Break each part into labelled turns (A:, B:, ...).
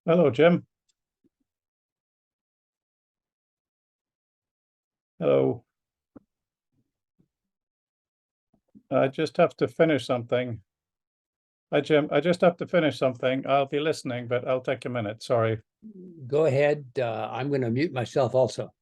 A: Hello, Jim. Hello. I just have to finish something. Hi, Jim. I just have to finish something. I'll be listening, but I'll take a minute. Sorry.
B: Go ahead. I'm going to mute myself also.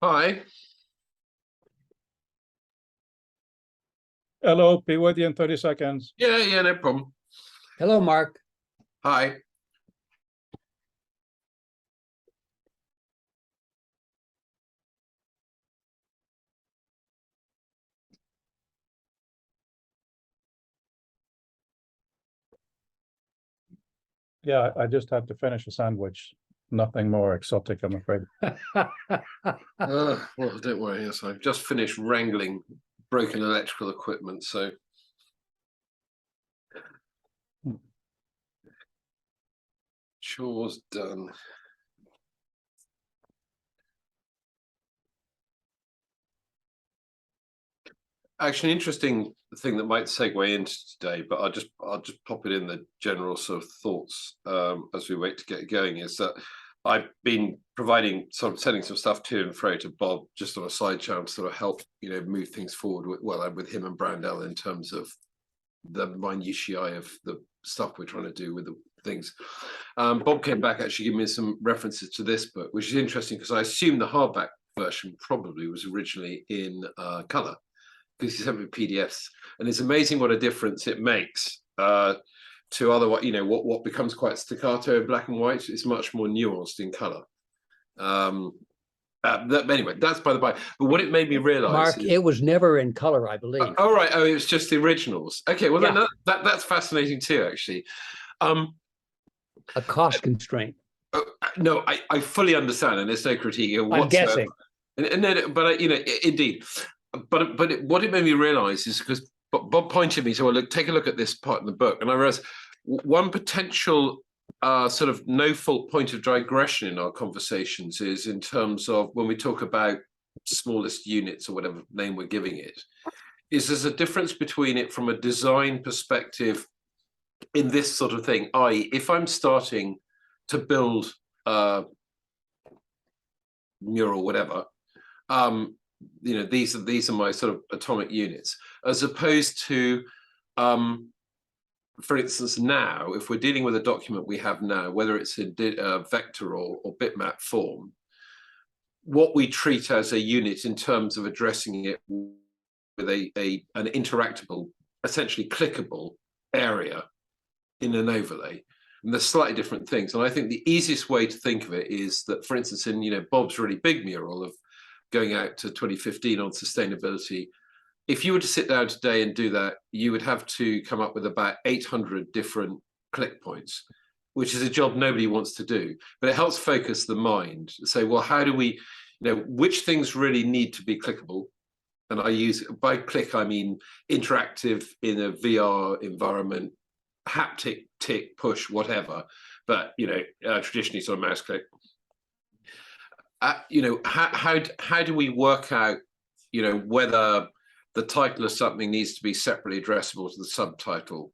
C: Hi.
A: Hello, be with you in 30 seconds.
C: Yeah, no problem.
B: Hello, Mark.
C: Hi.
A: Yeah, I just had to finish a sandwich. Nothing more exotic, I'm afraid.
C: Well, don't worry. Yes, I've just finished wrangling broken electrical equipment, so chores done. Actually, an interesting thing that might segue into today, but I'll just pop it in the general sort of thoughts as we wait to get going, is that I've been providing sending some stuff to and fro to Bob just on a side channel to sort of help move things forward with him and Brandel in terms of the minutiae of the stuff we're trying to do with the things. Bob came back actually giving me some references to this book, which is interesting because I assume the hardback version probably was originally in color, because he sent me PDFs, and it's amazing what a difference it makes to other what becomes quite staccato in black and white. It's much more nuanced in color. Anyway, that's by the by. But what it made me realize,
B: Mark, it was never in color, I believe.
C: Oh, right. Oh, it was just the originals. Okay, well, yeah. That's fascinating too, actually.
B: A cost constraint.
C: No, I fully understand, and there's no critique whatsoever.
B: I'm guessing.
C: No, but indeed. But what it made me realize is because Bob pointed me to, well, look, take a look at this part in the book, and I realized one potential sort of no-fault point of digression in our conversations is in terms of when we talk about smallest units or whatever name we're giving it, is there's a difference between it from a design perspective in this sort of thing, i.e., if I'm starting to build Mural, whatever, these are my sort of atomic units, as opposed to for instance, now if we're dealing with a document we have now, whether it's in vector or bitmap form, what we treat as a unit in terms of addressing it with an interactable, essentially clickable area in an overlay. And there's slightly different things. And I think the easiest way to think of it is that, for instance, in Bob's really big mural of going out to 2015 on sustainability, if you were to sit down today and do that, you would have to come up with about 800 different click points. which is a job nobody wants to do, but it helps focus the mind. Say, well, how do we, which things really need to be clickable? And I use, by click, I mean interactive in a VR environment, haptic, tick, push, whatever. But, traditionally sort of mouse click. How do we work out, whether the title of something needs to be separately addressable to the subtitle,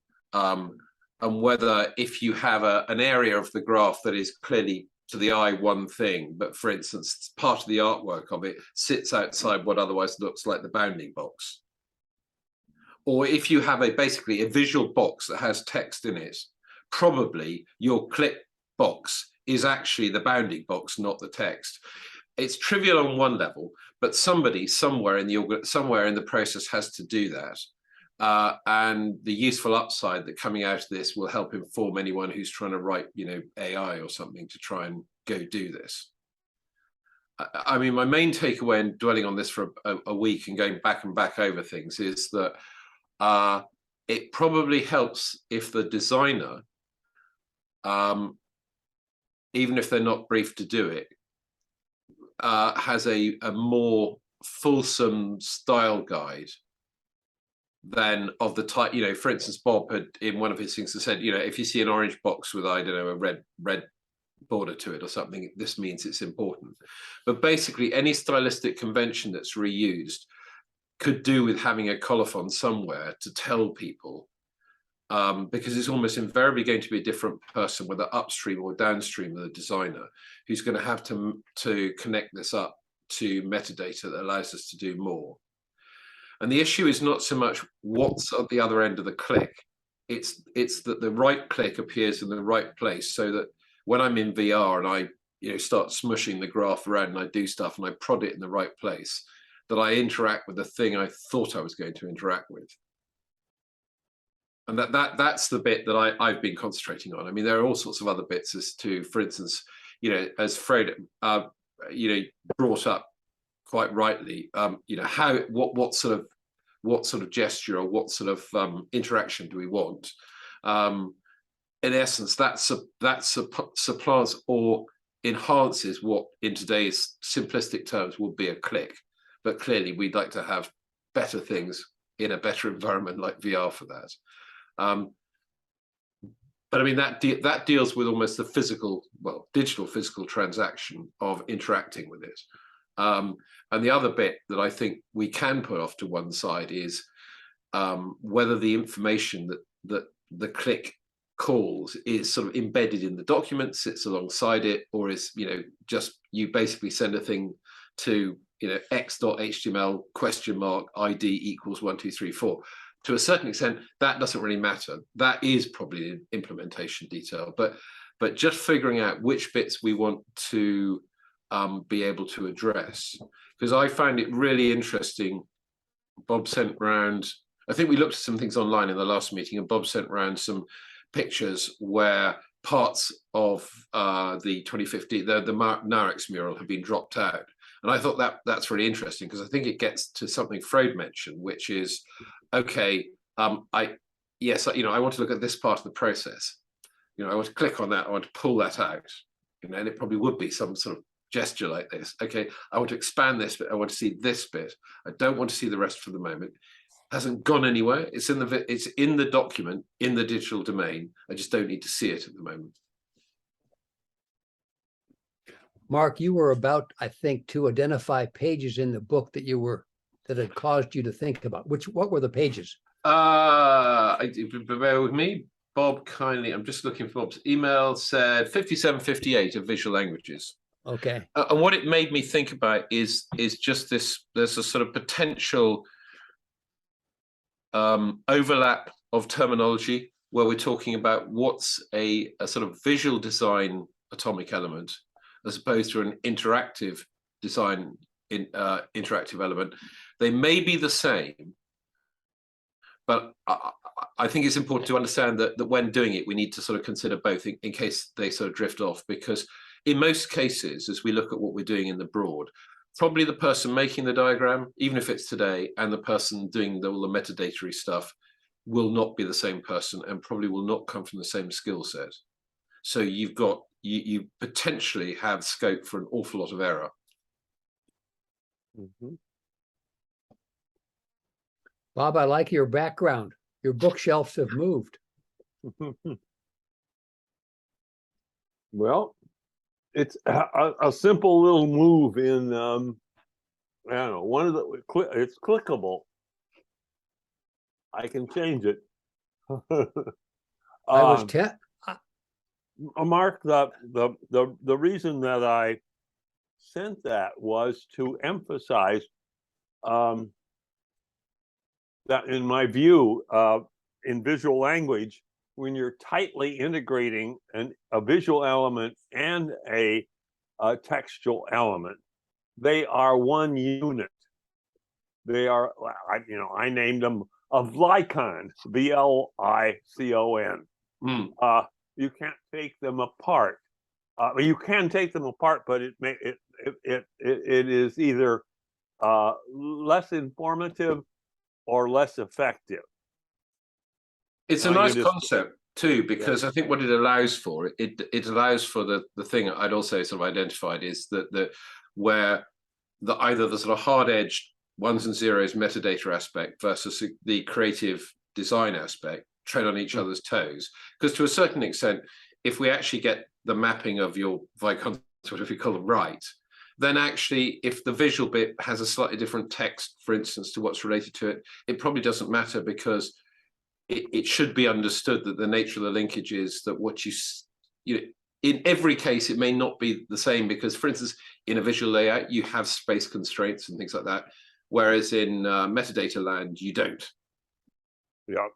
C: and whether if you have an area of the graph that is clearly to the eye one thing, but for instance, part of the artwork of it sits outside what otherwise looks like the bounding box. Or if you have basically a visual box that has text in it, probably your click box is actually the bounding box, not the text. It's trivial on one level, but somebody somewhere in the process has to do that. And the useful upside that coming out of this will help inform anyone who's trying to write, AI or something to try and go do this. I mean, my main takeaway in dwelling on this for a week and going back and back over things is that it probably helps if the designer, even if they're not briefed to do it, has a more fulsome style guide than of the type, for instance, Bob had in one of his things said, if you see an orange box with, I don't know, a red border to it or something, this means it's important. But basically any stylistic convention that's reused could do with having a colophon somewhere to tell people, because it's almost invariably going to be a different person, whether upstream or downstream of the designer, who's going to have to connect this up to metadata that allows us to do more. And the issue is not so much what's at the other end of the click, it's that the right click appears in the right place, so that when I'm in VR and I start smushing the graph around and I do stuff and I prod it in the right place, that I interact with the thing I thought I was going to interact with. And that's the bit that I've been concentrating on. I mean, there are all sorts of other bits as to, for instance, as Fred brought up quite rightly, what sort of gesture or what sort of interaction do we want? In essence, that supplants or enhances what in today's simplistic terms would be a click. But clearly we'd like to have better things in a better environment like VR for that. But I mean, that deals with almost the physical, digital physical transaction of interacting with it. And the other bit that I think we can put off to one side is whether the information that the click calls is sort of embedded in the document, sits alongside it, or is just you basically send a thing to x.html $ID equals 1 2 3 4. To a certain extent, that doesn't really matter. That is probably an implementation detail, but just figuring out which bits we want to be able to address. Because I found it really interesting. Bob sent round, I think we looked at some things online in the last meeting, and Bob sent round some pictures where parts of the 2015, the Narex mural have been dropped out. And I thought that's really interesting, because I think it gets to something Freud mentioned, which is, okay, I want to look at this part of the process. I want to click on that, I want to pull that out, and it probably would be some sort of gesture like this. Okay, I want to expand this bit, I want to see this bit, I don't want to see the rest for the moment. It hasn't gone anywhere, it's in the document, in the digital domain, I just don't need to see it at the moment.
B: Mark, you were about, I think, to identify pages in the book that had caused you to think about. What were the pages?
C: Bear with me. Bob kindly, I'm just looking for Bob's email, said 5758 of visual languages.
B: Okay.
C: And what it made me think about is just this, there's a sort of potential overlap of terminology where we're talking about what's a sort of visual design atomic element as opposed to an interactive design interactive element. They may be the same, but I think it's important to understand that when doing it, we need to sort of consider both in case they sort of drift off, because in most cases, as we look at what we're doing in the broad, probably the person making the diagram, even if it's today, and the person doing all the metadata stuff will not be the same person and probably will not come from the same skill set. So you've got you potentially have scope for an awful lot of error.
D: Mhm.
B: Bob, I like your background. Your bookshelves have moved.
D: Well, it's a simple little move in I don't know, one of the it's clickable. I can change it.
B: I was
D: Mark, the reason that I sent that was to emphasize that, in my view, in visual language, when you're tightly integrating a visual element and a textual element, they are one unit. They are, I named them a Vlicon, VLICON. You can't take them apart. You can take them apart, but it is either less informative or less effective.
C: It's a nice concept too, because I think what it allows for, it allows for the thing I'd also sort of identified is that where either the sort of hard-edged ones and zeros metadata aspect versus the creative design aspect tread on each other's toes. Because to a certain extent, if we actually get the mapping of your Vicons, whatever you call them, right, then actually if the visual bit has a slightly different text, for instance, to what's related to it, it probably doesn't matter, because it should be understood that the nature of the linkage is that what you know, in every case, it may not be the same, because, for instance, in a visual layout, you have space constraints and things like that, whereas in metadata land, you don't.
D: Yeah.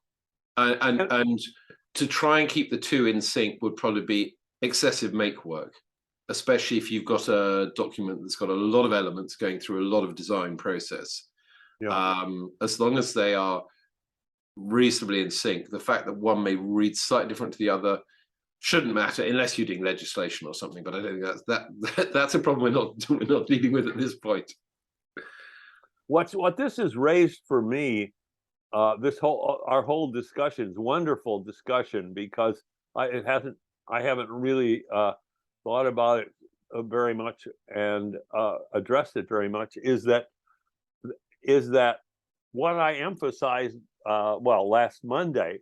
C: And to try and keep the two in sync would probably be excessive make work, especially if you've got a document that's got a lot of elements going through a lot of design process.
D: Yeah.
C: As long as they are reasonably in sync, the fact that one may read slightly different to the other shouldn't matter, unless you're doing legislation or something. But I don't think that's a problem we're not dealing with at this point.
D: What this has raised for me, our whole discussion is wonderful discussion, because I haven't really thought about it very much and addressed it very much. Is that what I emphasized last Monday,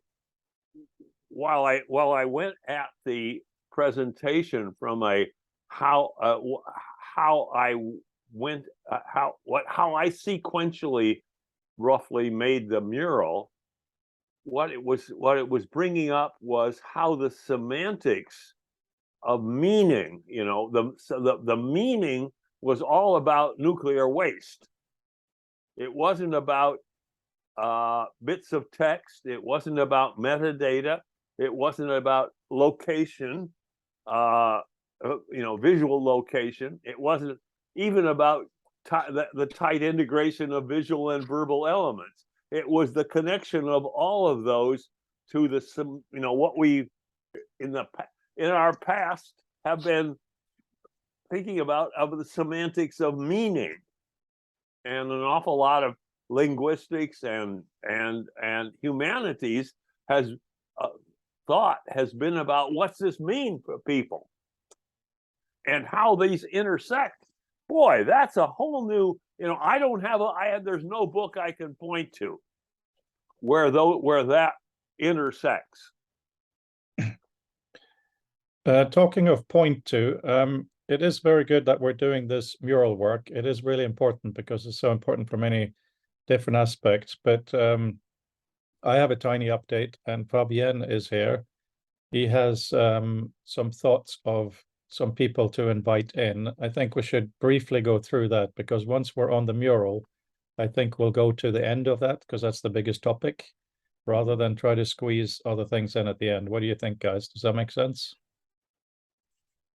D: while I went at the presentation from how I sequentially roughly made the mural, what it was bringing up was how the semantics of meaning, the meaning was all about nuclear waste. It wasn't about bits of text. It wasn't about metadata. It wasn't about location, visual location. It wasn't even about the tight integration of visual and verbal elements. It was the connection of all of those to what we in our past have been thinking about, of the semantics of meaning, and an awful lot of linguistics and humanities has been about what's this mean for people and how these intersect. Boy, that's a whole new, there's no book I can point to where that intersects.
A: Talking of point to, it is very good that we're doing this mural work. It is really important because it's so important for many different aspects. But I have a tiny update, and Fabienne is here. He has some thoughts of some people to invite in. I think we should briefly go through that, because once we're on the mural, I think we'll go to the end of that, because that's the biggest topic, rather than try to squeeze other things in at the end. What do you think, guys? Does that make sense?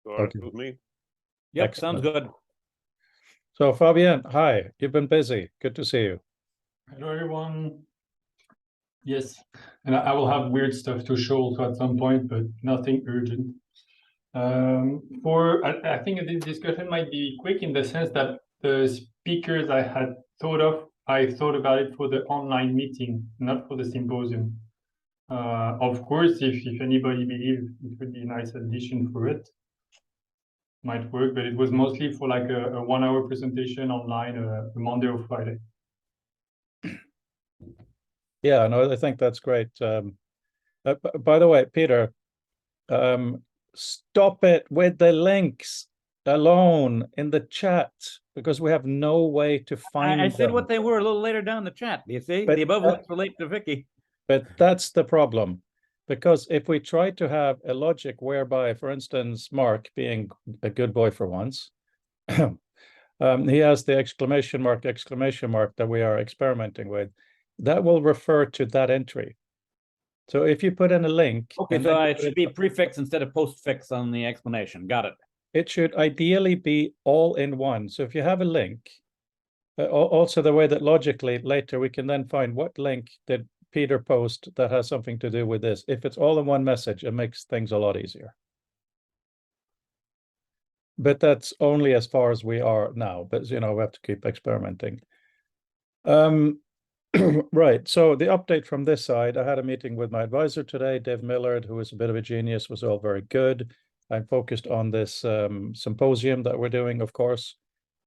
D: Okay. With me?
E: Yep,
A: Excellent.
E: sounds good.
A: So Fabienne, hi, you've been busy. Good to see you.
E: Hello, everyone. Yes, and I will have weird stuff to show also at some point, but nothing urgent. I think this discussion might be quick in the sense that the speakers I had thought about it for the online meeting, not for the symposium. Of course, if anybody believes it would be a nice addition for it, might work, but it was mostly for like a 1 hour presentation online, a Monday or Friday.
A: Yeah, no, I think that's great. By the way, Peter, stop it with the links alone in the chat because we have no way to find
F: I said
A: them.
F: what they were a little later down the chat. You see,
A: But
F: the above
A: that-
F: links relate to Vicky.
A: But that's the problem. Because if we try to have a logic whereby, for instance, Mark being a good boy for once, he has the exclamation mark that we are experimenting with, that will refer to that entry. So if you put in a link,
F: Okay,
A: and
F: so
A: then you
F: it
A: put
F: should be prefix instead of postfix on the explanation. Got it.
A: it should ideally be all in one. So if you have a link, also the way that logically later we can then find what link did Peter post that has something to do with this. If it's all in one message, it makes things a lot easier. But that's only as far as we are now. But you know, we have to keep experimenting. Right. So the update from this side, I had a meeting with my advisor today, Dave Millard, who is a bit of a genius, was all very good. I'm focused on this symposium that we're doing, of course.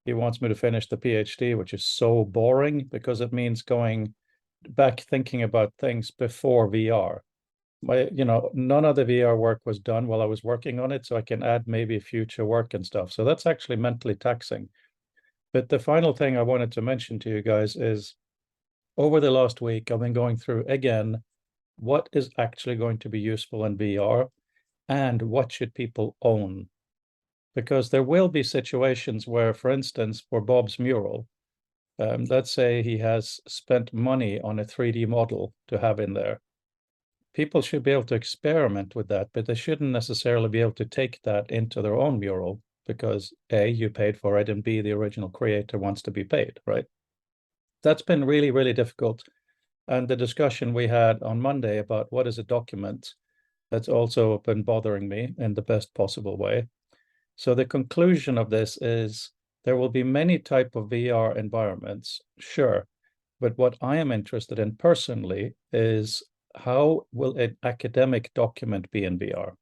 A: He wants me to finish the PhD, which is so boring because it means going back thinking about things before VR. None of the VR work was done while I was working on it, so I can add maybe future work and stuff. So that's actually mentally taxing. But the final thing I wanted to mention to you guys is over the last week, I've been going through again, what is actually going to be useful in VR and what should people own? Because there will be situations where, for instance, for Bob's mural, let's say he has spent money on a 3D model to have in there. People should be able to experiment with that, but they shouldn't necessarily be able to take that into their own mural because A, you paid for it, and B, the original creator wants to be paid, right? That's been really, really difficult. And the discussion we had on Monday about what is a document, that's also been bothering me in the best possible way. So the conclusion of this is there will be many type of VR environments, sure. But what I am interested in personally is how will an academic document be in VR?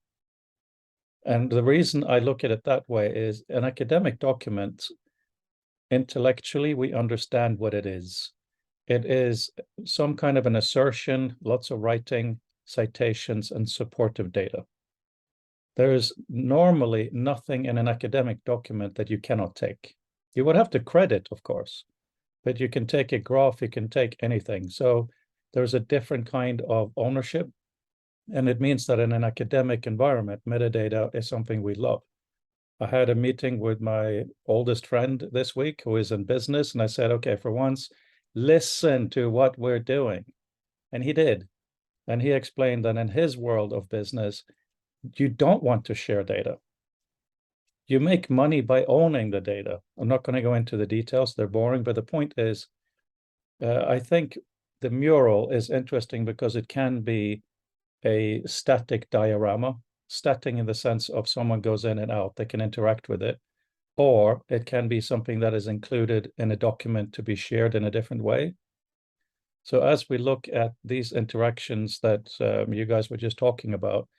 A: And the reason I look at it that way is an academic document, intellectually, we understand what it is. It is some kind of an assertion, lots of writing, citations, and supportive data. There is normally nothing in an academic document that you cannot take. You would have to credit, of course, but you can take a graph, you can take anything. So there's a different kind of ownership. And it means that in an academic environment, metadata is something we love. I had a meeting with my oldest friend this week who is in business. And I said, okay, for once, listen to what we're doing. And he did. And he explained that in his world of business, you don't want to share data. You make money by owning the data. I'm not going to go into the details, they're boring, but the point is, I think the mural is interesting because it can be a static diorama, static in the sense of someone goes in and out, they can interact with it, or it can be something that is included in a document to be shared in a different way. So as we look at these interactions that you guys were just talking about,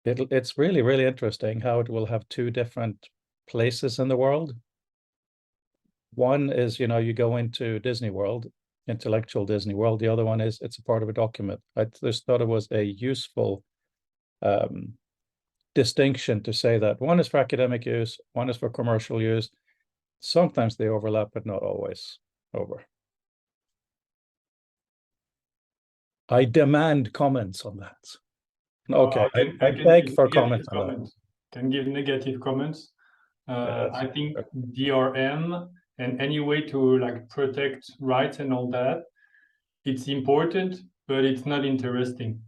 A: it's really, really interesting how it will have two different places in the world. One is, you go into Disney World, intellectual Disney World. The other one is it's a part of a document. I just thought it was a useful distinction to say that one is for academic use, one is for commercial use. Sometimes they overlap, but not always. Over. I demand comments on that. Okay, I beg for comments on that.
E: Can give negative comments. I think
A: sure.
E: DRM and any way to like protect rights and all that, it's important, but it's not interesting.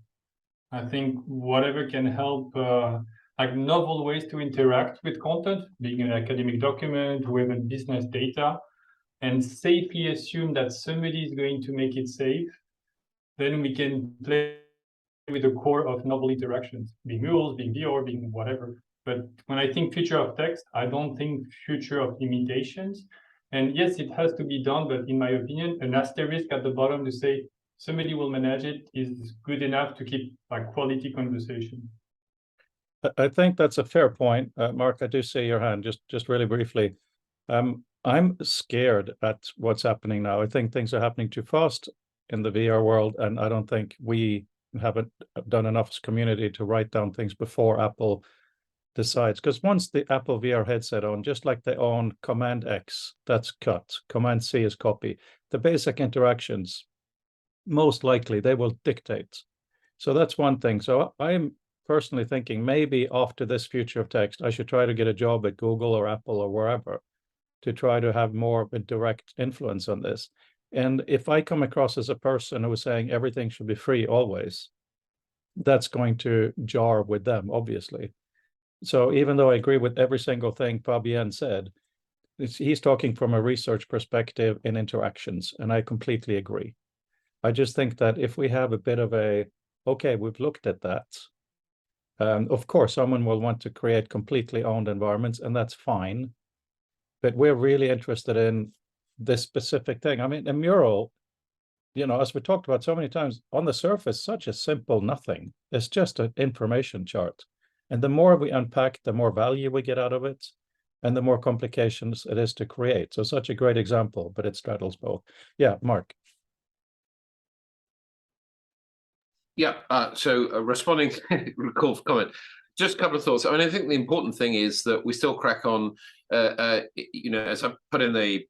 E: I think whatever can help like novel ways to interact with content, being an academic document with a business data, and safely assume that somebody is going to make it safe, then we can play with the core of novel interactions, being murals, being VR, being whatever. But when I think future of text, I don't think future of limitations. And yes, it has to be done, but in my opinion, an asterisk at the bottom to say somebody will manage it is good enough to keep like quality conversation.
A: I think that's a fair point. Mark, I do see your hand, just really briefly. I'm scared at what's happening now. I think things are happening too fast in the VR world, and I don't think we haven't done enough as a community to write down things before Apple decides. Because once the Apple VR headset on, just like they own Command X, that's cut, Command C is copy. The basic interactions, most likely they will dictate. So that's one thing. So I'm personally thinking maybe after this future of text, I should try to get a job at Google or Apple or wherever to try to have more of a direct influence on this. And if I come across as a person who is saying everything should be free always, that's going to jar with them, obviously. So even though I agree with every single thing Fabienne said, he's talking from a research perspective in interactions, and I completely agree. I just think that if we have a bit of a, okay, we've looked at that, of course, someone will want to create completely owned environments, and that's fine. But we're really interested in this specific thing. I mean, a mural, you know, as we talked about so many times, on the surface, such a simple nothing. It's just an information chart. And the more we unpack, the more value we get out of it, and the more complications it is to create. So such a great example, but it straddles both. Yeah, Mark.
C: Yeah, responding, recall for comment, just a couple of thoughts. I mean, I think the important thing is that we still crack on, you know, as I put in the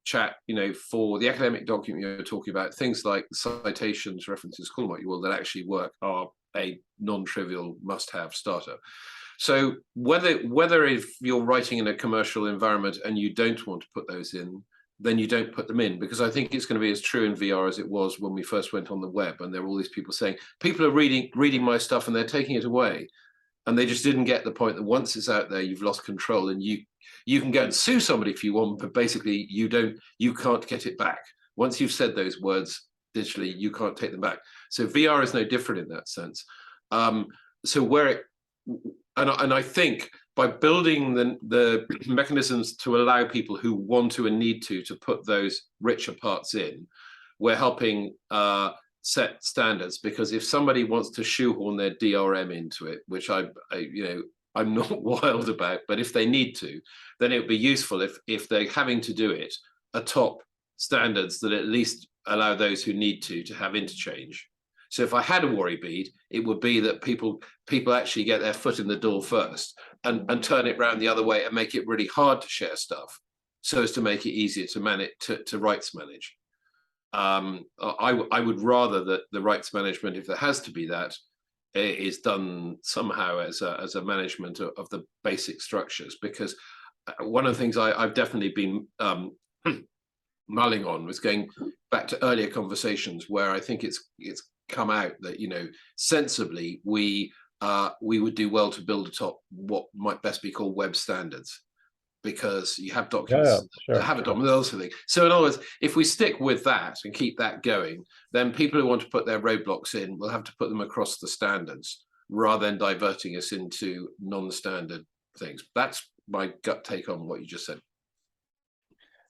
C: chat, you know, for the academic document you're talking about, things like citations, references, call them what you will, that actually work are a non-trivial must-have starter. So whether if you're writing in a commercial environment and you don't want to put those in, then you don't put them in, because I think it's going to be as true in VR as it was when we first went on the web, and there were all these people saying, people are reading my stuff and they're taking it away. And they just didn't get the point that once it's out there, you've lost control, and you can go and sue somebody if you want, but basically you can't get it back. Once you've said those words digitally, you can't take them back. So VR is no different in that sense. So where it, and I think by building the mechanisms to allow people who want to and need to put those richer parts in, we're helping set standards. Because if somebody wants to shoehorn their DRM into it, which I you know, I'm not wild about, but if they need to, then it would be useful if they're having to do it atop standards that at least allow those who need to have interchange. So if I had a worry bead, it would be that people actually get their foot in the door first and turn it around the other way and make it really hard to share stuff, so as to make it easier to manage, to rights manage. I would rather that the rights management, if there has to be that, is done somehow as a management of the basic structures. Because one of the things I've definitely been mulling on was going back to earlier conversations where I think it's come out that, you know, sensibly we would do well to build atop what might best be called web standards, because you have documents that have a document, also thing. So in other words, if we stick with that and keep that going, then people who want to put their roadblocks in will have to put them across the standards rather than diverting us into non-standard things. That's my gut take on what you just said.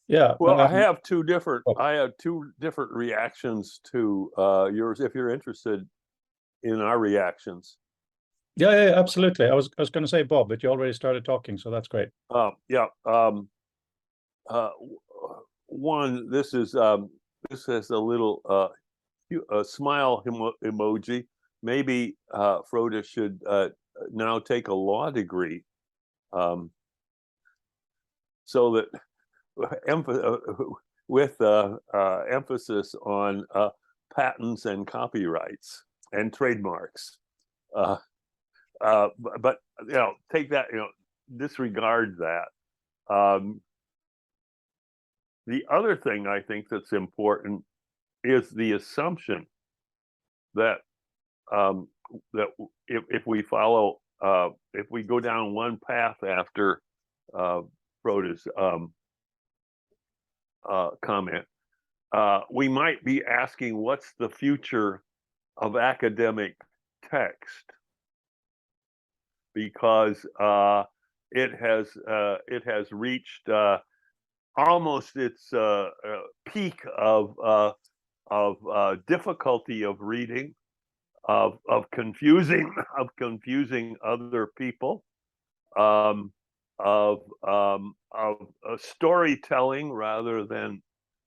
A: Yeah.
D: Well, I have two different reactions to yours, if you're interested in our reactions.
A: Yeah, absolutely. I was going to say Bob, but you already started talking, so that's great.
D: One, this has a little a smile emoji. Maybe Frode should now take a law degree, so that with emphasis on patents and copyrights and trademarks. But you know, take that, you know, disregard that. The other thing I think that's important is the assumption that that if we follow, if we go down one path after Frode's comment, we might be asking, what's the future of academic text? Because it has reached almost its peak of difficulty of reading, of confusing other people, of storytelling rather than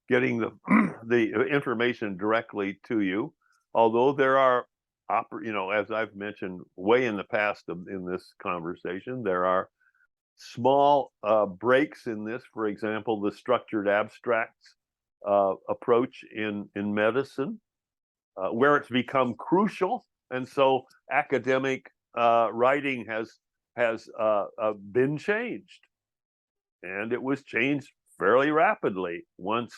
D: getting the information directly to you. Although there are, as I've mentioned way in the past in this conversation, there are small breaks in this. For example, the structured abstracts approach in medicine, where it's become crucial, and so academic writing has been changed, and it was changed fairly rapidly once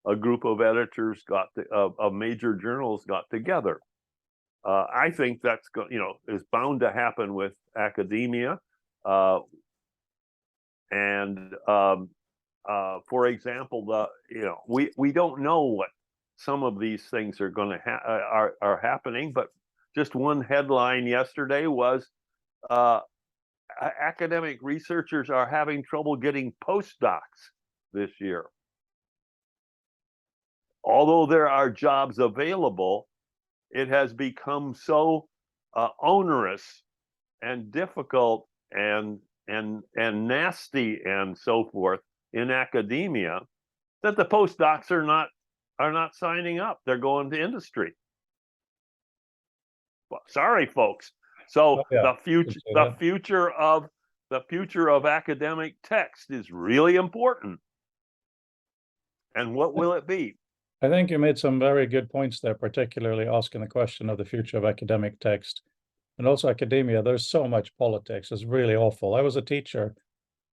D: a group of editors of major journals got together. I think that's is bound to happen with academia, and for example, we don't know what some of these things are going to are happening, but just one headline yesterday was academic researchers are having trouble getting postdocs this year. Although there are jobs available, it has become so onerous and difficult and nasty and so forth in academia that the postdocs are not signing up. They're going to industry. Well, sorry, folks. So the future of academic text is really important. And what will it be?
A: I think you made some very good points there, particularly asking the question of the future of academic text and also academia. There's so much politics. It's really awful. I was a teacher,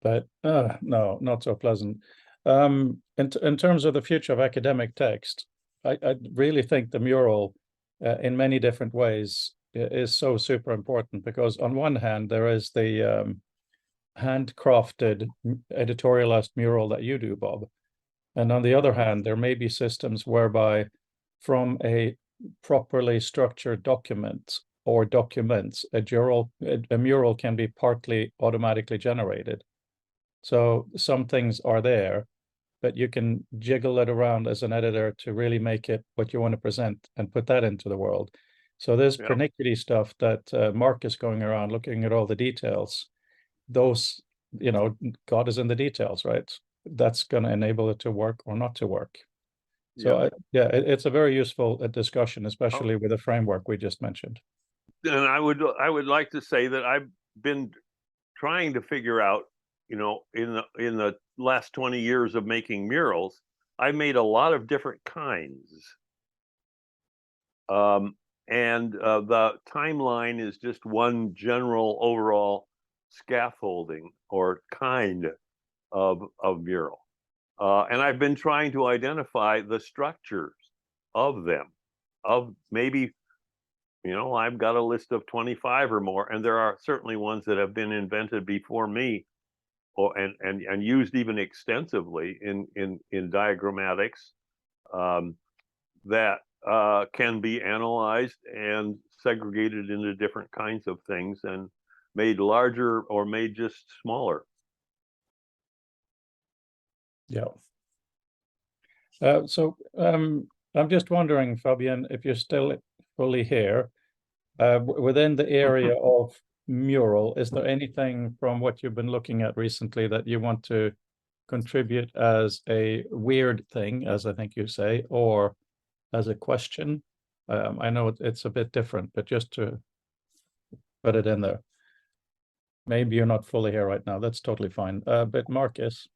A: but no, not so pleasant. In terms of the future of academic text, I really think the mural in many different ways is so super important, because on one hand, there is the handcrafted editorialized mural that you do, Bob. And on the other hand, there may be systems whereby from a properly structured document or documents, a mural can be partly automatically generated. So some things are there, but you can jiggle it around as an editor to really make it what you want to present and put that into the world. So this pernickety stuff that Mark is going around looking at all the details, those, God is in the details, right? That's going to enable it to work or not to work. So it's a very useful discussion, especially with the framework we just mentioned.
D: And I would like to say that I've been trying to figure out, in the last 20 years of making murals, I made a lot of different kinds. And the timeline is just one general overall scaffolding or kind of mural. And I've been trying to identify the structures of them, of maybe, I've got a list of 25 or more, and there are certainly ones that have been invented before me, and used even extensively in diagrammatics, that can be analyzed and segregated into different kinds of things and made larger or made just smaller.
A: Yeah. So I'm just wondering, Fabian, if you're still fully here, within the area of mural, is there anything from what you've been looking at recently that you want to contribute as a weird thing, as I think you say, or as a question? I know it's a bit different, but just to put it in there. Maybe you're not fully here right now. That's totally fine. But Marcus.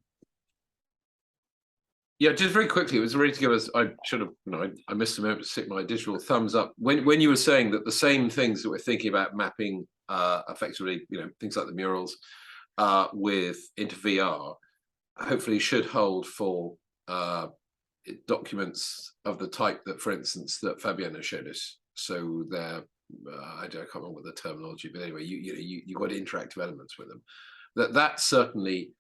C: Yeah, just very quickly, it was ready to give us. I should have. No, I missed a moment to stick my digital thumbs up when you were saying that the same things that we're thinking about mapping, effectively, things like the murals, into VR, hopefully should hold for documents of the type that, for instance, that Fabiana showed us. So they're, I can't remember what the terminology, but anyway, you got interactive elements with them. That certainly.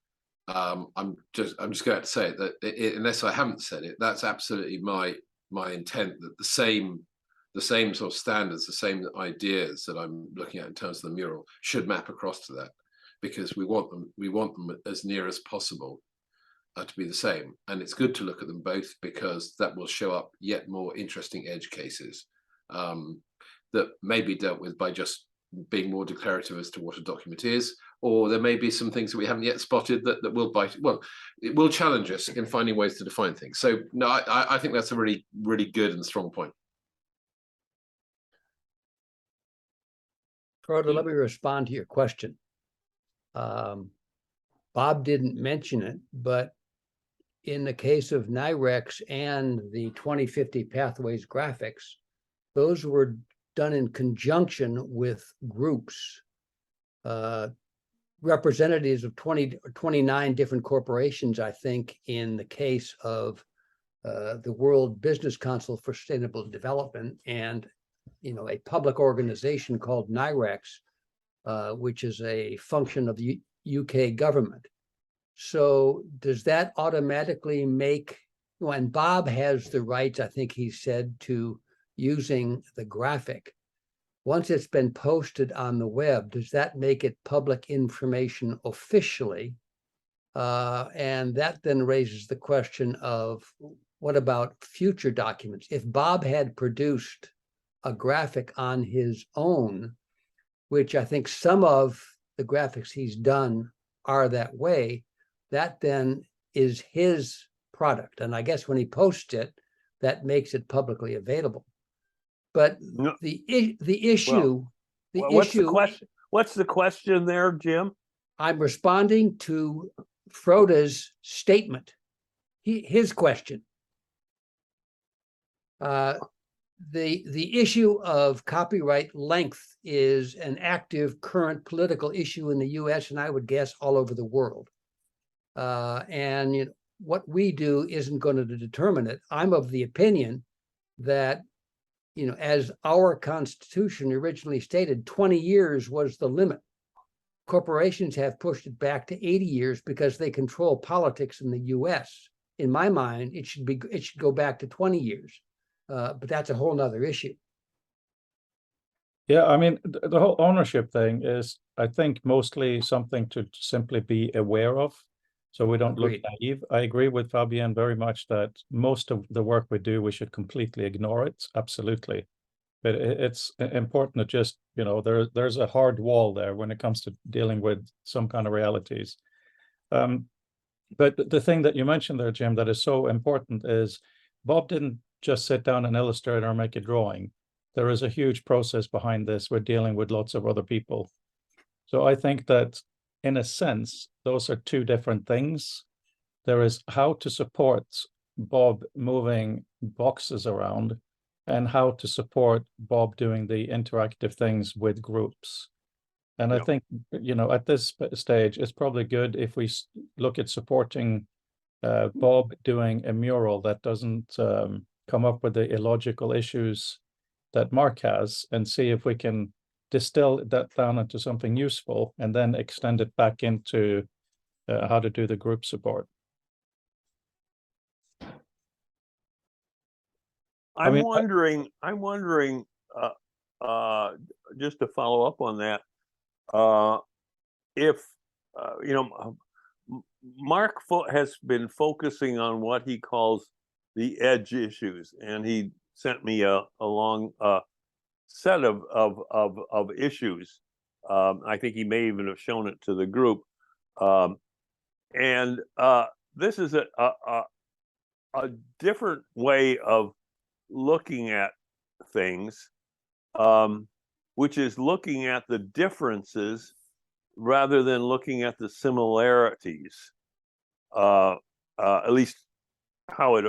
C: I'm just going to say that unless I haven't said it, that's absolutely my intent, that the same sort of standards, the same ideas that I'm looking at in terms of the mural should map across to that, because we want them as near as possible to be the same. And it's good to look at them both, because that will show up yet more interesting edge cases that may be dealt with by just being more declarative as to what a document is, or there may be some things that we haven't yet spotted that will bite. Well, it will challenge us in finding ways to define things. So no, I think that's a really, really good and strong point.
B: Frodo, let me respond to your question. Bob didn't mention it, but in the case of NIREX and the 2050 Pathways graphics, those were done in conjunction with groups, representatives of 29 different corporations, I think, in the case of the World Business Council for Sustainable Development, and a public organization called NIREX, which is a function of the UK government. So does that automatically make, and Bob has the rights, I think he said, to using the graphic. Once it's been posted on the web, does that make it public information officially? And that then raises the question of, what about future documents? If Bob had produced a graphic on his own, which I think some of the graphics he's done are that way, that then is his product. And I guess when he posts it, that makes it publicly available. But
D: No.
B: the issue,
D: What's the question? What's the question there, Jim?
B: I'm responding to Froda's statement, his question. The issue of copyright length is an active current political issue in the US, and I would guess all over the world. And what we do isn't going to determine it. I'm of the opinion that, as our Constitution originally stated, 20 years was the limit. Corporations have pushed it back to 80 years because they control politics in the US. In my mind, it should go back to 20 years. But that's a whole nother issue.
A: Yeah, I mean, the whole ownership thing is, I think, mostly something to simply be aware of, so we don't look
B: Agreed.
A: naive. I agree with Fabienne very much that most of the work we do, we should completely ignore it, absolutely. But it's important to just, there's a hard wall there when it comes to dealing with some kind of realities. But the thing that you mentioned there, Jim, that is so important is Bob didn't just sit down and illustrate or make a drawing. There is a huge process behind this. We're dealing with lots of other people. So I think that, in a sense, those are two different things. There is how to support Bob moving boxes around, and how to support Bob doing the interactive things with groups. And I think, at this stage, it's probably good if we look at supporting Bob doing a mural that doesn't come up with the illogical issues that Mark has, and see if we can distill that down into something useful, and then extend it back into how to do the group support.
D: I'm wondering, just to follow up on that, if Mark has been focusing on what he calls the edge issues, and he sent me a long set of issues. I think he may even have shown it to the group, and this is a different way of looking at things, which is looking at the differences rather than looking at the similarities, at least how it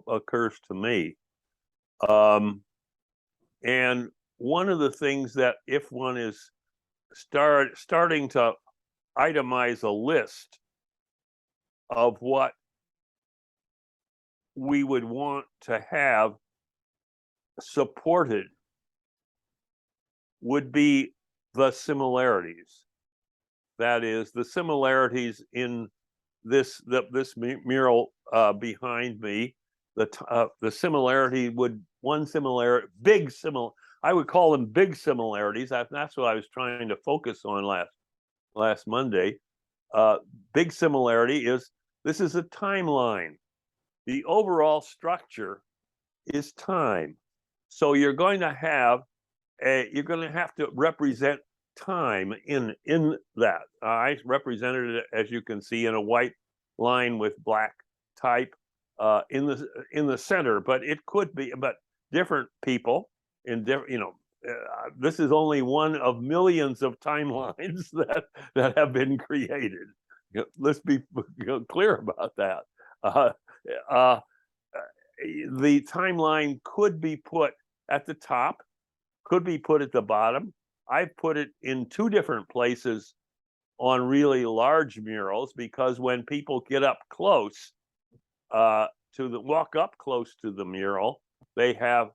D: occurs to me. And one of the things that, if one is starting to itemize a list of what we would want to have supported, would be the similarities. That is, the similarities in this mural behind me. The similarity would, I would call them big similarities. That's what I was trying to focus on last Monday. Big similarity is This is a timeline. The overall structure is time. So you're going to have to represent time in that. I represented it, as you can see, in a white line with black type in the center, but it could be, but different people in different, this is only one of millions of timelines that have been created. Let's be clear about that. The timeline could be put at the top, could be put at the bottom. I've put it in two different places on really large murals, because when people get up close walk up close to the mural, they have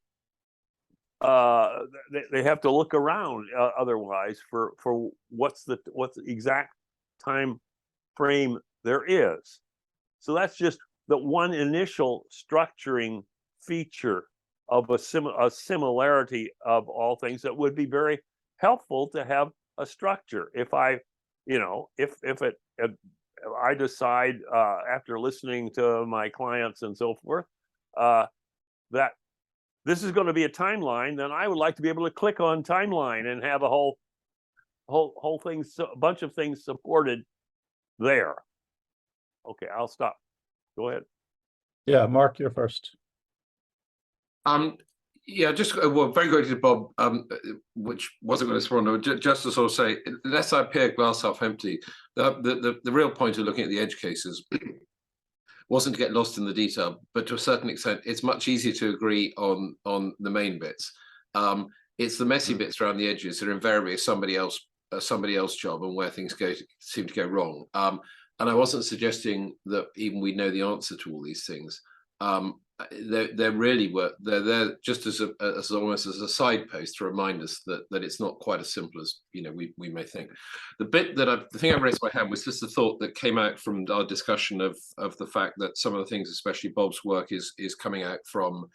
D: to look around otherwise for what's the exact time frame there is. So that's just the one initial structuring feature of a similarity of all things that would be very helpful to have a structure. If I decide after listening to my clients and so forth that this is going to be a timeline, then I would like to be able to click on timeline and have a whole thing, a bunch of things supported there. Okay, I'll stop. Go ahead.
A: Yeah, Mark, you're first.
C: Yeah, just very quickly, Bob, which wasn't going to respond, just to sort of say, unless I appear glass half empty, the real point of looking at the edge cases wasn't to get lost in the detail, but to a certain extent, it's much easier to agree on the main bits. It's the messy bits around the edges that are invariably somebody else's job, and where things seem to go wrong. And I wasn't suggesting that even we know the answer to all these things. They're there just as almost as a side post to remind us that it's not quite as simple as we may think. The thing I raised my hand was just the thought that came out from our discussion of the fact that some of the things, especially Bob's work, is coming out from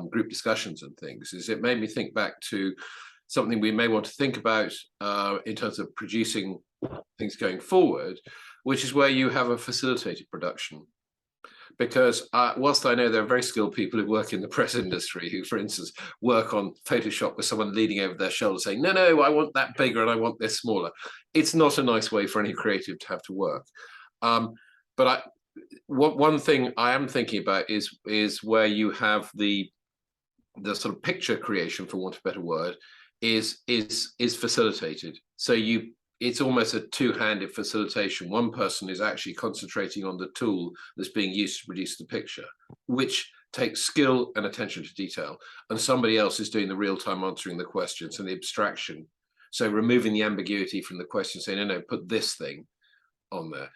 C: group discussions and things. It made me think back to something we may want to think about in terms of producing things going forward, which is where you have a facilitated production. Because whilst I know there are very skilled people who work in the press industry who, for instance, work on Photoshop with someone leaning over their shoulder saying, no, I want that bigger and I want this smaller. It's not a nice way for any creative to have to work. But one thing I am thinking about is where you have the sort of picture creation, for want of a better word, is facilitated. So it's almost a two-handed facilitation. One person is actually concentrating on the tool that's being used to produce the picture, which takes skill and attention to detail, and somebody else is doing the real-time answering the questions and the abstraction. So removing the ambiguity from the question, saying, no, put this thing on there.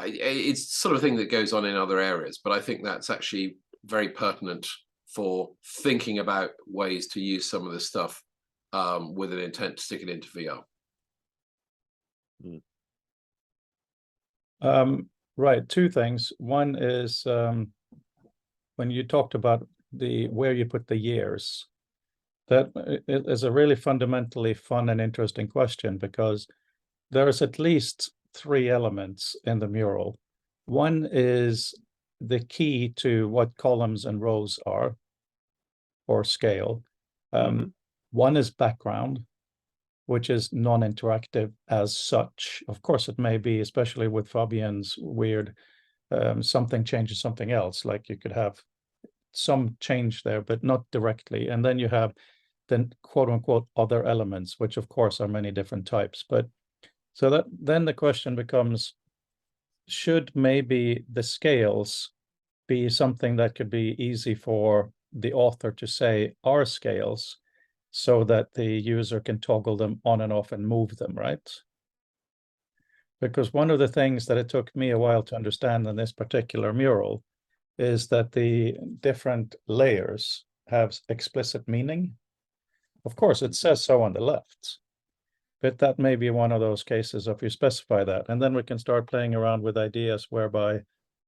C: It's sort of thing that goes on in other areas, but I think that's actually very pertinent for thinking about ways to use some of this stuff with an intent to stick it into VR.
A: Right, two things. One is when you talked about where you put the years, that is a really fundamentally fun and interesting question, because there's at least three elements in the mural. One is the key to what columns and rows are, or scale. One is background, which is non-interactive as such. Of course, it may be, especially with Fabien's weird, something changes something else, like you could have some change there, but not directly. And then you have the quote unquote other elements, which of course are many different types. But so that then the question becomes, should maybe the scales be something that could be easy for the author to say are scales, so that the user can toggle them on and off and move them, right? Because one of the things that it took me a while to understand in this particular mural is that the different layers have explicit meaning. Of course, it says so on the left, but that may be one of those cases if you specify that. And then we can start playing around with ideas whereby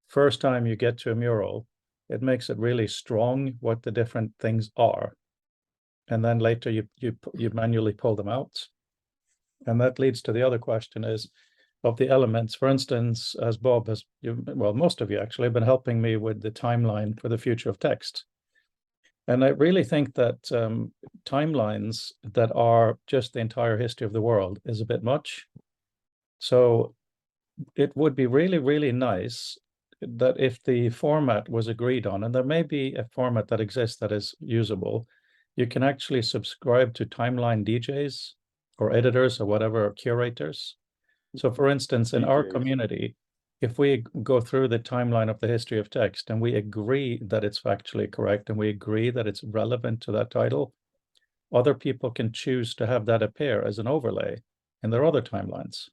A: first time you get to a mural, it makes it really strong what the different things are. And then later you manually pull them out. And that leads to the other question is, of the elements. For instance, as Bob has, well, most of you actually have been helping me with the timeline for the future of text. And I really think that timelines that are just the entire history of the world is a bit much. So it would be really, really nice that if the format was agreed on, and there may be a format that exists that is usable, you can actually subscribe to timeline DJs or editors or whatever, or curators. So for instance, in our
D: DJs.
A: community, if we go through the timeline of the history of text and we agree that it's factually correct and we agree that it's relevant to that title, other people can choose to have that appear as an overlay in their other timelines.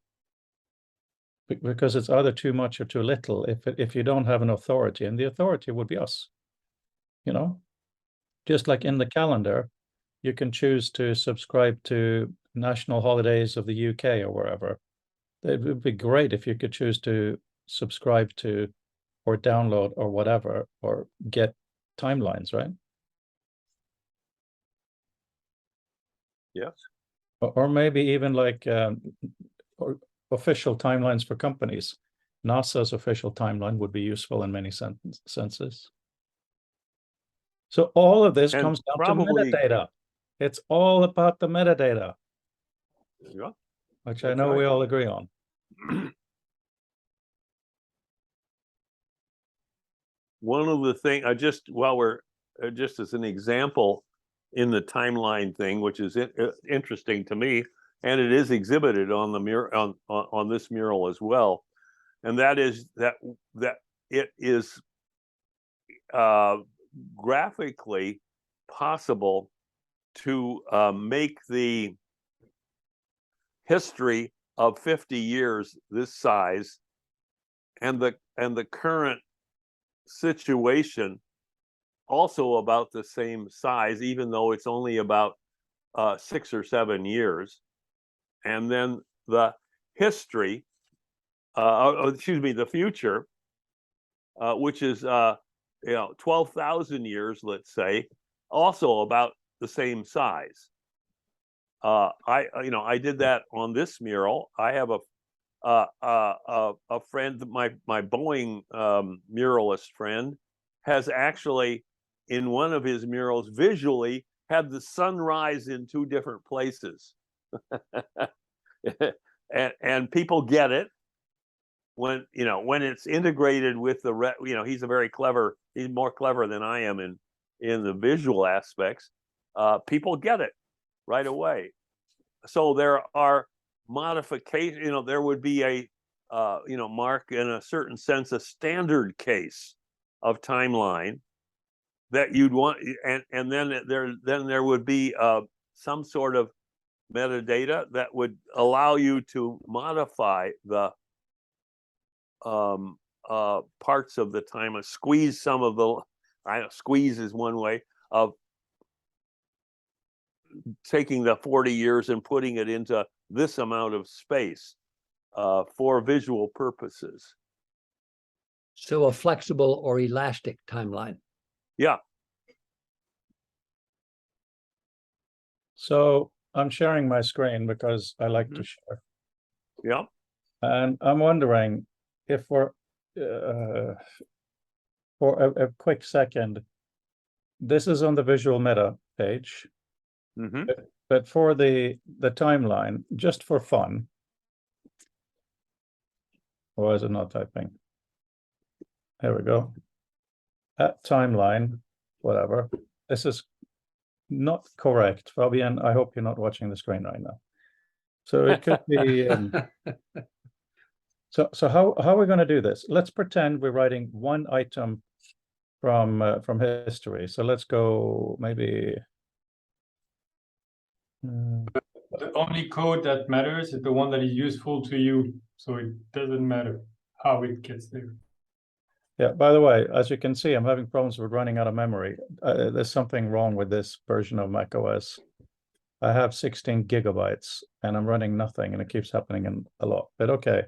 A: Because it's either too much or too little if you don't have an authority, and the authority would be us. You know, just like in the calendar, you can choose to subscribe to national holidays of the UK or wherever. It would be great if you could choose to subscribe to or download or whatever, or get timelines, right?
D: Yes.
A: Or maybe even like or official timelines for companies. NASA's official timeline would be useful in many senses. So all of this
D: And
A: comes down
D: probably-
A: to metadata. It's all about the metadata,
D: Yeah.
A: which I
D: That's
A: know we
D: right.
A: all agree on.
D: One of the things I just while we're just as an example in the timeline thing, which is interesting to me, and it is exhibited on the mural on this mural as well, and that is that it is graphically possible to make the history of 50 years this size and the current situation also about the same size, even though it's only about 6 or 7 years. And then the history, excuse me, the future, which is 12,000 years, let's say, also about the same size. I did that on this mural. I have a friend, my Boeing muralist friend, has actually in one of his murals visually had the sunrise in 2 different places. and people get it when it's integrated with the he's more clever than I am in the visual aspects. People get it right away. So there are modifications. There would be a Mark, in a certain sense, a standard case of timeline that you'd want, and then there would be some sort of metadata that would allow you to modify the parts of the time, squeeze some of the. Squeeze is one way of taking the 40 years and putting it into this amount of space for visual purposes.
B: So a flexible or elastic timeline.
D: Yeah.
A: So I'm sharing my screen because I like to share.
D: Yeah.
A: And I'm wondering if for a quick second, this is on the visual meta page.
D: Mm-hmm.
A: But for the timeline, just for fun, or is it not typing? Here we go. At timeline, whatever. This is not correct, Fabian. I hope you're not watching the screen right now. So it could be. So how are we going to do this? Let's pretend we're writing one item from history. So let's go maybe.
E: The only code that matters is the one that is useful to you. So it doesn't matter how it gets there.
A: Yeah, by the way, as you can see, I'm having problems with running out of memory. There's something wrong with this version of macOS. I have 16 gigabytes and I'm running nothing, and it keeps happening a lot. But okay,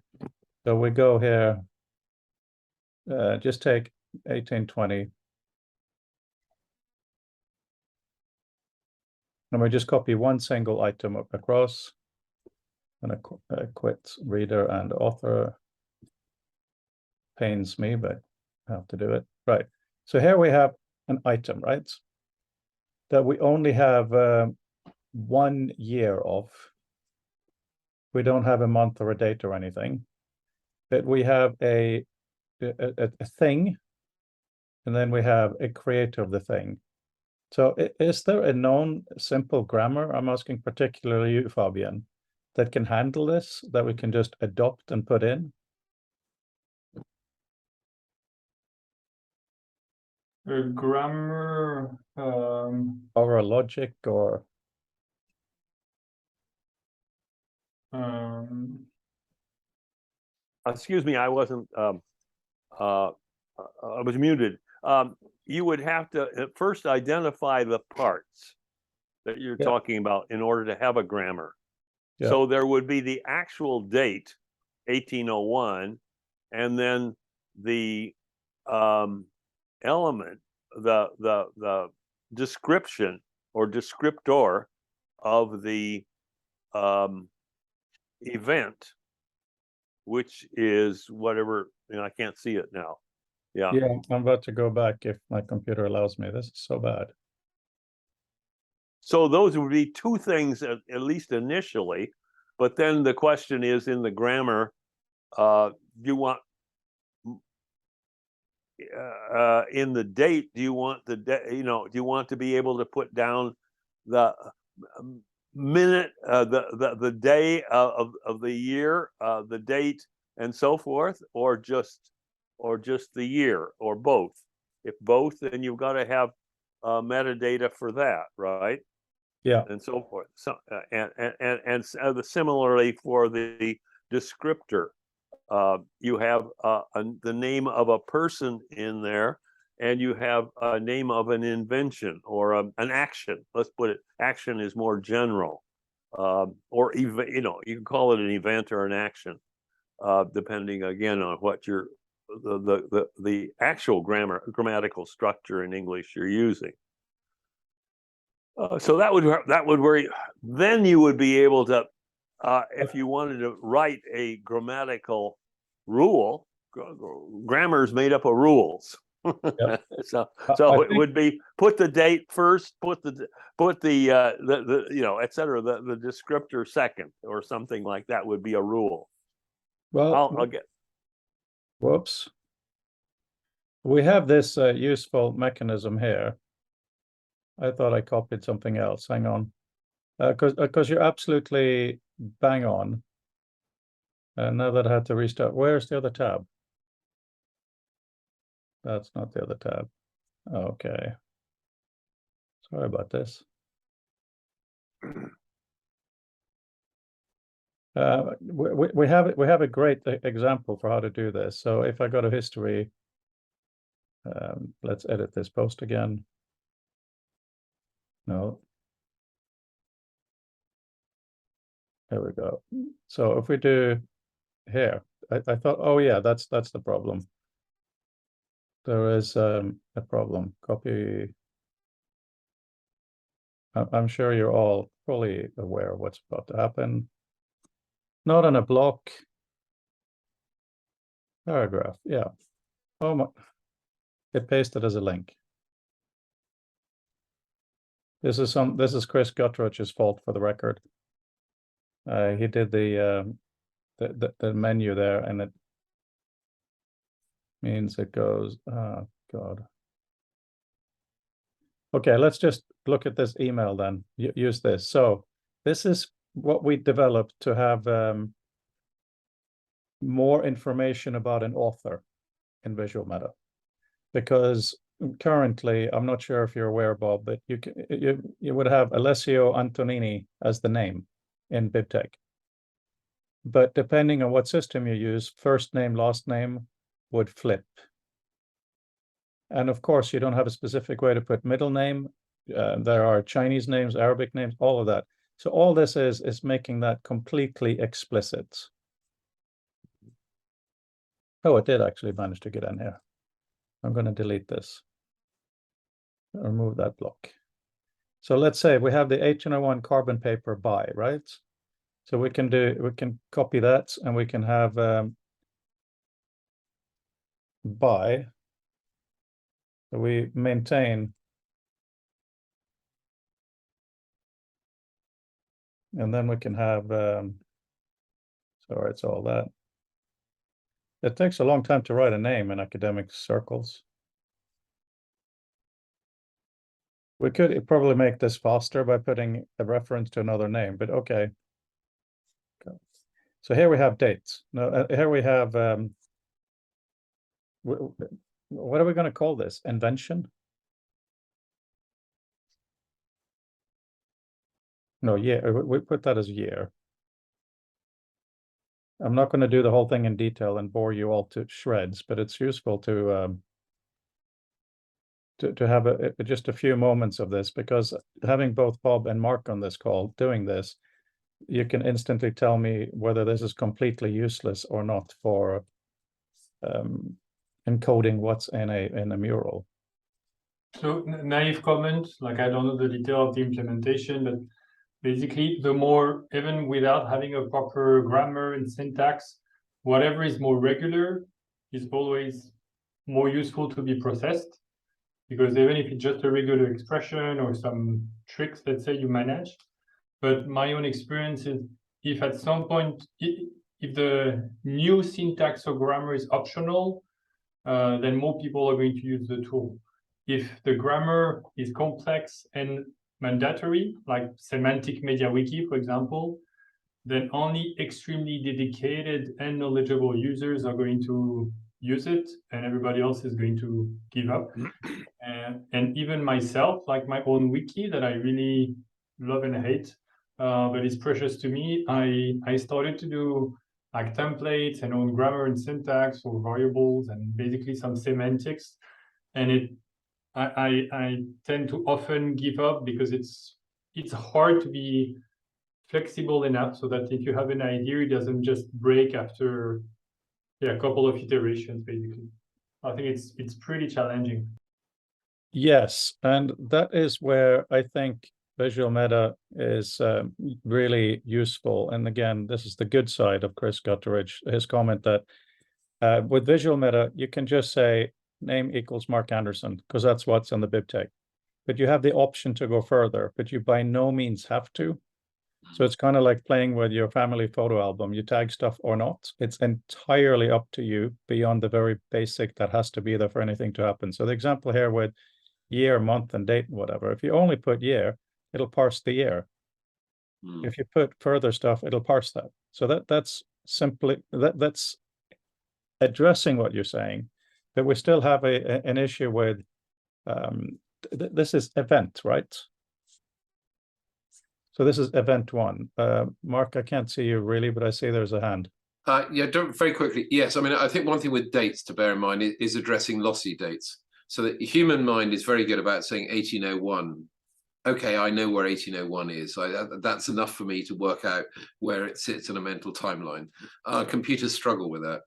A: so we go here. Just take 1820. And we just copy one single item across. I'm gonna quit reader and author. Pains me, but I have to do it. Right. So here we have an item, right? That we only have 1 year of. We don't have a month or a date or anything, but we have a thing, and then we have a creator of the thing. So is there a known simple grammar, I'm asking particularly you, Fabian, that can handle this, that we can just adopt and put in?
E: A grammar,
A: Or a logic, or
D: Excuse me, I wasn't. I was muted. You would have to at first identify the parts that you're
A: Yeah.
D: talking about in order to have a grammar.
A: Yeah.
D: So there would be the actual date, 1801, and then the element, the description or descriptor of the event, which is whatever, I can't see it now. Yeah.
A: yeah, I'm about to go back if my computer allows me. This is so bad.
D: So those would be two things at least initially, but then the question is in the grammar, do you want in the date, do you want the do you want to be able to put down the minute, the day of the year, the date, and so forth, or just the year, or both? If both, then you've got to have metadata for that, right?
A: Yeah.
D: And so forth. So similarly for the descriptor, you have the name of a person in there, and you have a name of an invention or an action. Let's put it, action is more general, or even, you can call it an event or an action, depending again on what your the actual grammatical structure in English you're using. So that would worry. Then you would be able to, if you wanted to write a grammatical rule, grammar is made up of rules.
A: Yep.
D: So
A: I
D: it would be put the date first, put the et cetera, the descriptor second, or something like that would be a rule.
A: Well,
D: I'll get.
A: whoops. We have this useful mechanism here. I thought I copied something else. Hang on. Because you're absolutely bang on. Now that I had to restart, where's the other tab? That's not the other tab. Okay. Sorry about this. We have a great example for how to do this. So if I go to history, let's edit this post again. No. There we go. So if we do here, I thought, oh yeah, that's the problem. There is a problem. Copy. I'm sure you're all fully aware of what's about to happen. Not on a block. Paragraph, yeah. Oh my, it pasted as a link. This is Chris Gutteridge's fault, for the record. He did the menu there, and it means it goes, oh God. Okay, let's just look at this email then. Use this. So this is what we developed to have more information about an author in Visual Meta. Because currently, I'm not sure if you're aware, Bob, but you would have Alessio Antonini as the name in BibTeX. But depending on what system you use, first name, last name would flip. And of course, you don't have a specific way to put middle name. There are Chinese names, Arabic names, all of that. So all this is making that completely explicit. Oh, it did actually manage to get in here. I'm going to delete this. Remove that block. So let's say we have the 1801 carbon paper by, right? So we can copy that, and we can have by. So we maintain, and then we can have sorry, it's all that. It takes a long time to write a name in academic circles. We could probably make this faster by putting a reference to another name, but okay. So here we have dates. Now here we have what are we going to call this? Invention? No, year. We put that as year. I'm not going to do the whole thing in detail and bore you all to shreds, but it's useful to have just a few moments of this, because having both Bob and Mark on this call doing this, you can instantly tell me whether this is completely useless or not for encoding what's in a mural.
E: So naive comment, like I don't know the detail of the implementation, but basically the more, even without having a proper grammar and syntax, whatever is more regular is always more useful to be processed, because even if it's just a regular expression or some tricks, let's say, you manage. But my own experience is, if at some point, if the new syntax or grammar is optional, then more people are going to use the tool. If the grammar is complex and mandatory, like semantic media wiki, for example, then only extremely dedicated and knowledgeable users are going to use it, and everybody else is going to give up. And even myself, like my own wiki that I really love and hate, but it's precious to me, I started to do like templates and own grammar and syntax or variables and basically some semantics. And I tend to often give up because it's hard to be flexible enough so that if you have an idea, it doesn't just break after a couple of iterations, basically. I think it's pretty challenging.
A: Yes, and that is where I think visual meta is really useful. And again, this is the good side of Chris Gutteridge, his comment that with visual meta, you can just say name equals Mark Anderson, because that's what's on the BibTeX. But you have the option to go further, but you by no means have to. So it's kind of like playing with your family photo album. You tag stuff or not. It's entirely up to you beyond the very basic that has to be there for anything to happen. So the example here with year, month, and date, and whatever, if you only put year, it'll parse the year. If you put further stuff, it'll parse that. So that's simply that's addressing what you're saying, but we still have an issue with this is event, right? So this is event one. Mark, I can't see you really, but I see there's a hand.
C: Yeah, very quickly. Yes, I mean, I think one thing with dates to bear in mind is addressing lossy dates. So the human mind is very good about saying 1801. Okay, I know where 1801 is. That's enough for me to work out where it sits in a mental timeline. Computers struggle with that.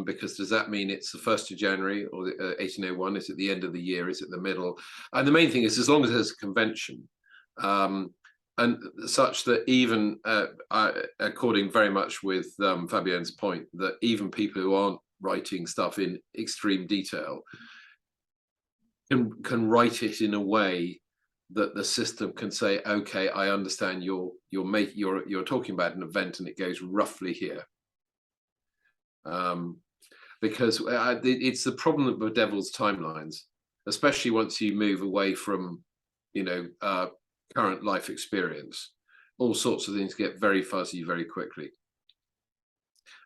C: Because does that mean it's the 1st of January or 1801? Is it the end of the year? Is it the middle? And the main thing is, as long as there's a convention, and such that even according very much with Fabienne's point, that even people who aren't writing stuff in extreme detail can write it in a way that the system can say, okay, I understand you're talking about an event and it goes roughly here. Because it's the problem that bedevils timelines, especially once you move away from, current life experience. All sorts of things get very fuzzy very quickly.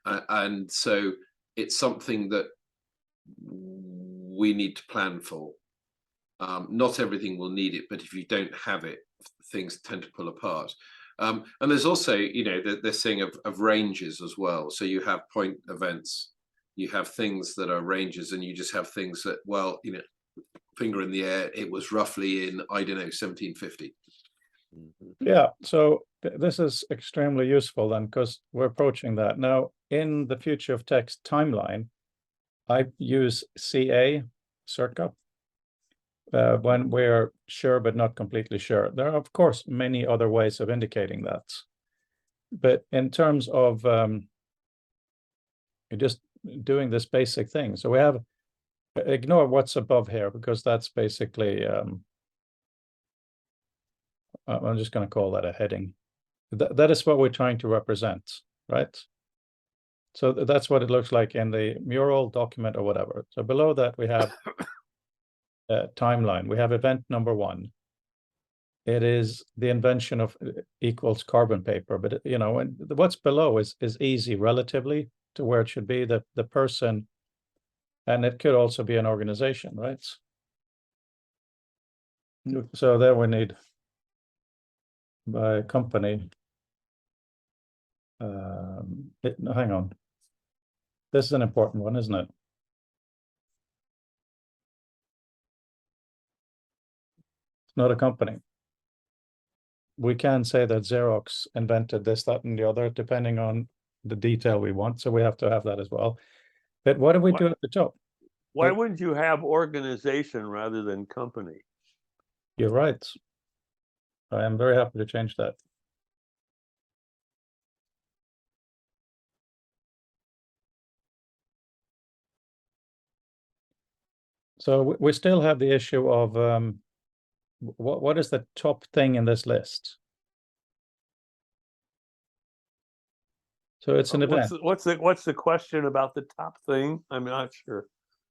C: And so it's something that we need to plan for. Not everything will need it, but if you don't have it, things tend to pull apart. And there's also, this thing of ranges as well. So you have point events, you have things that are ranges, and you just have things that, well, finger in the air, it was roughly in, I don't know, 1750.
A: Yeah, so this is extremely useful then, because we're approaching that. Now, in the future of text timeline, I use CA, circa, when we're sure but not completely sure. There are, of course, many other ways of indicating that. but in terms of you're just doing this basic thing. So we have, ignore what's above here, because that's basically, I'm just going to call that a heading. That is what we're trying to represent, right? So that's what it looks like in the Mural document or whatever. So below that, we have timeline. We have event number 1. It is the invention of equals carbon paper, but you know, and what's below is easy relatively to where it should be, the person, and it could also be an organization, right? So there we need by company. Hang on. This is an important one, isn't it? It's not a company. We can say that Xerox invented this, that, and the other, depending on the detail we want. So we have to have that as well. But what do we do at the top?
D: Why wouldn't you have organization rather than company?
A: You're right. I am very happy to change that. So we still have the issue of what is the top thing in this list? So it's an event.
D: What's the question about the top thing? I'm not sure.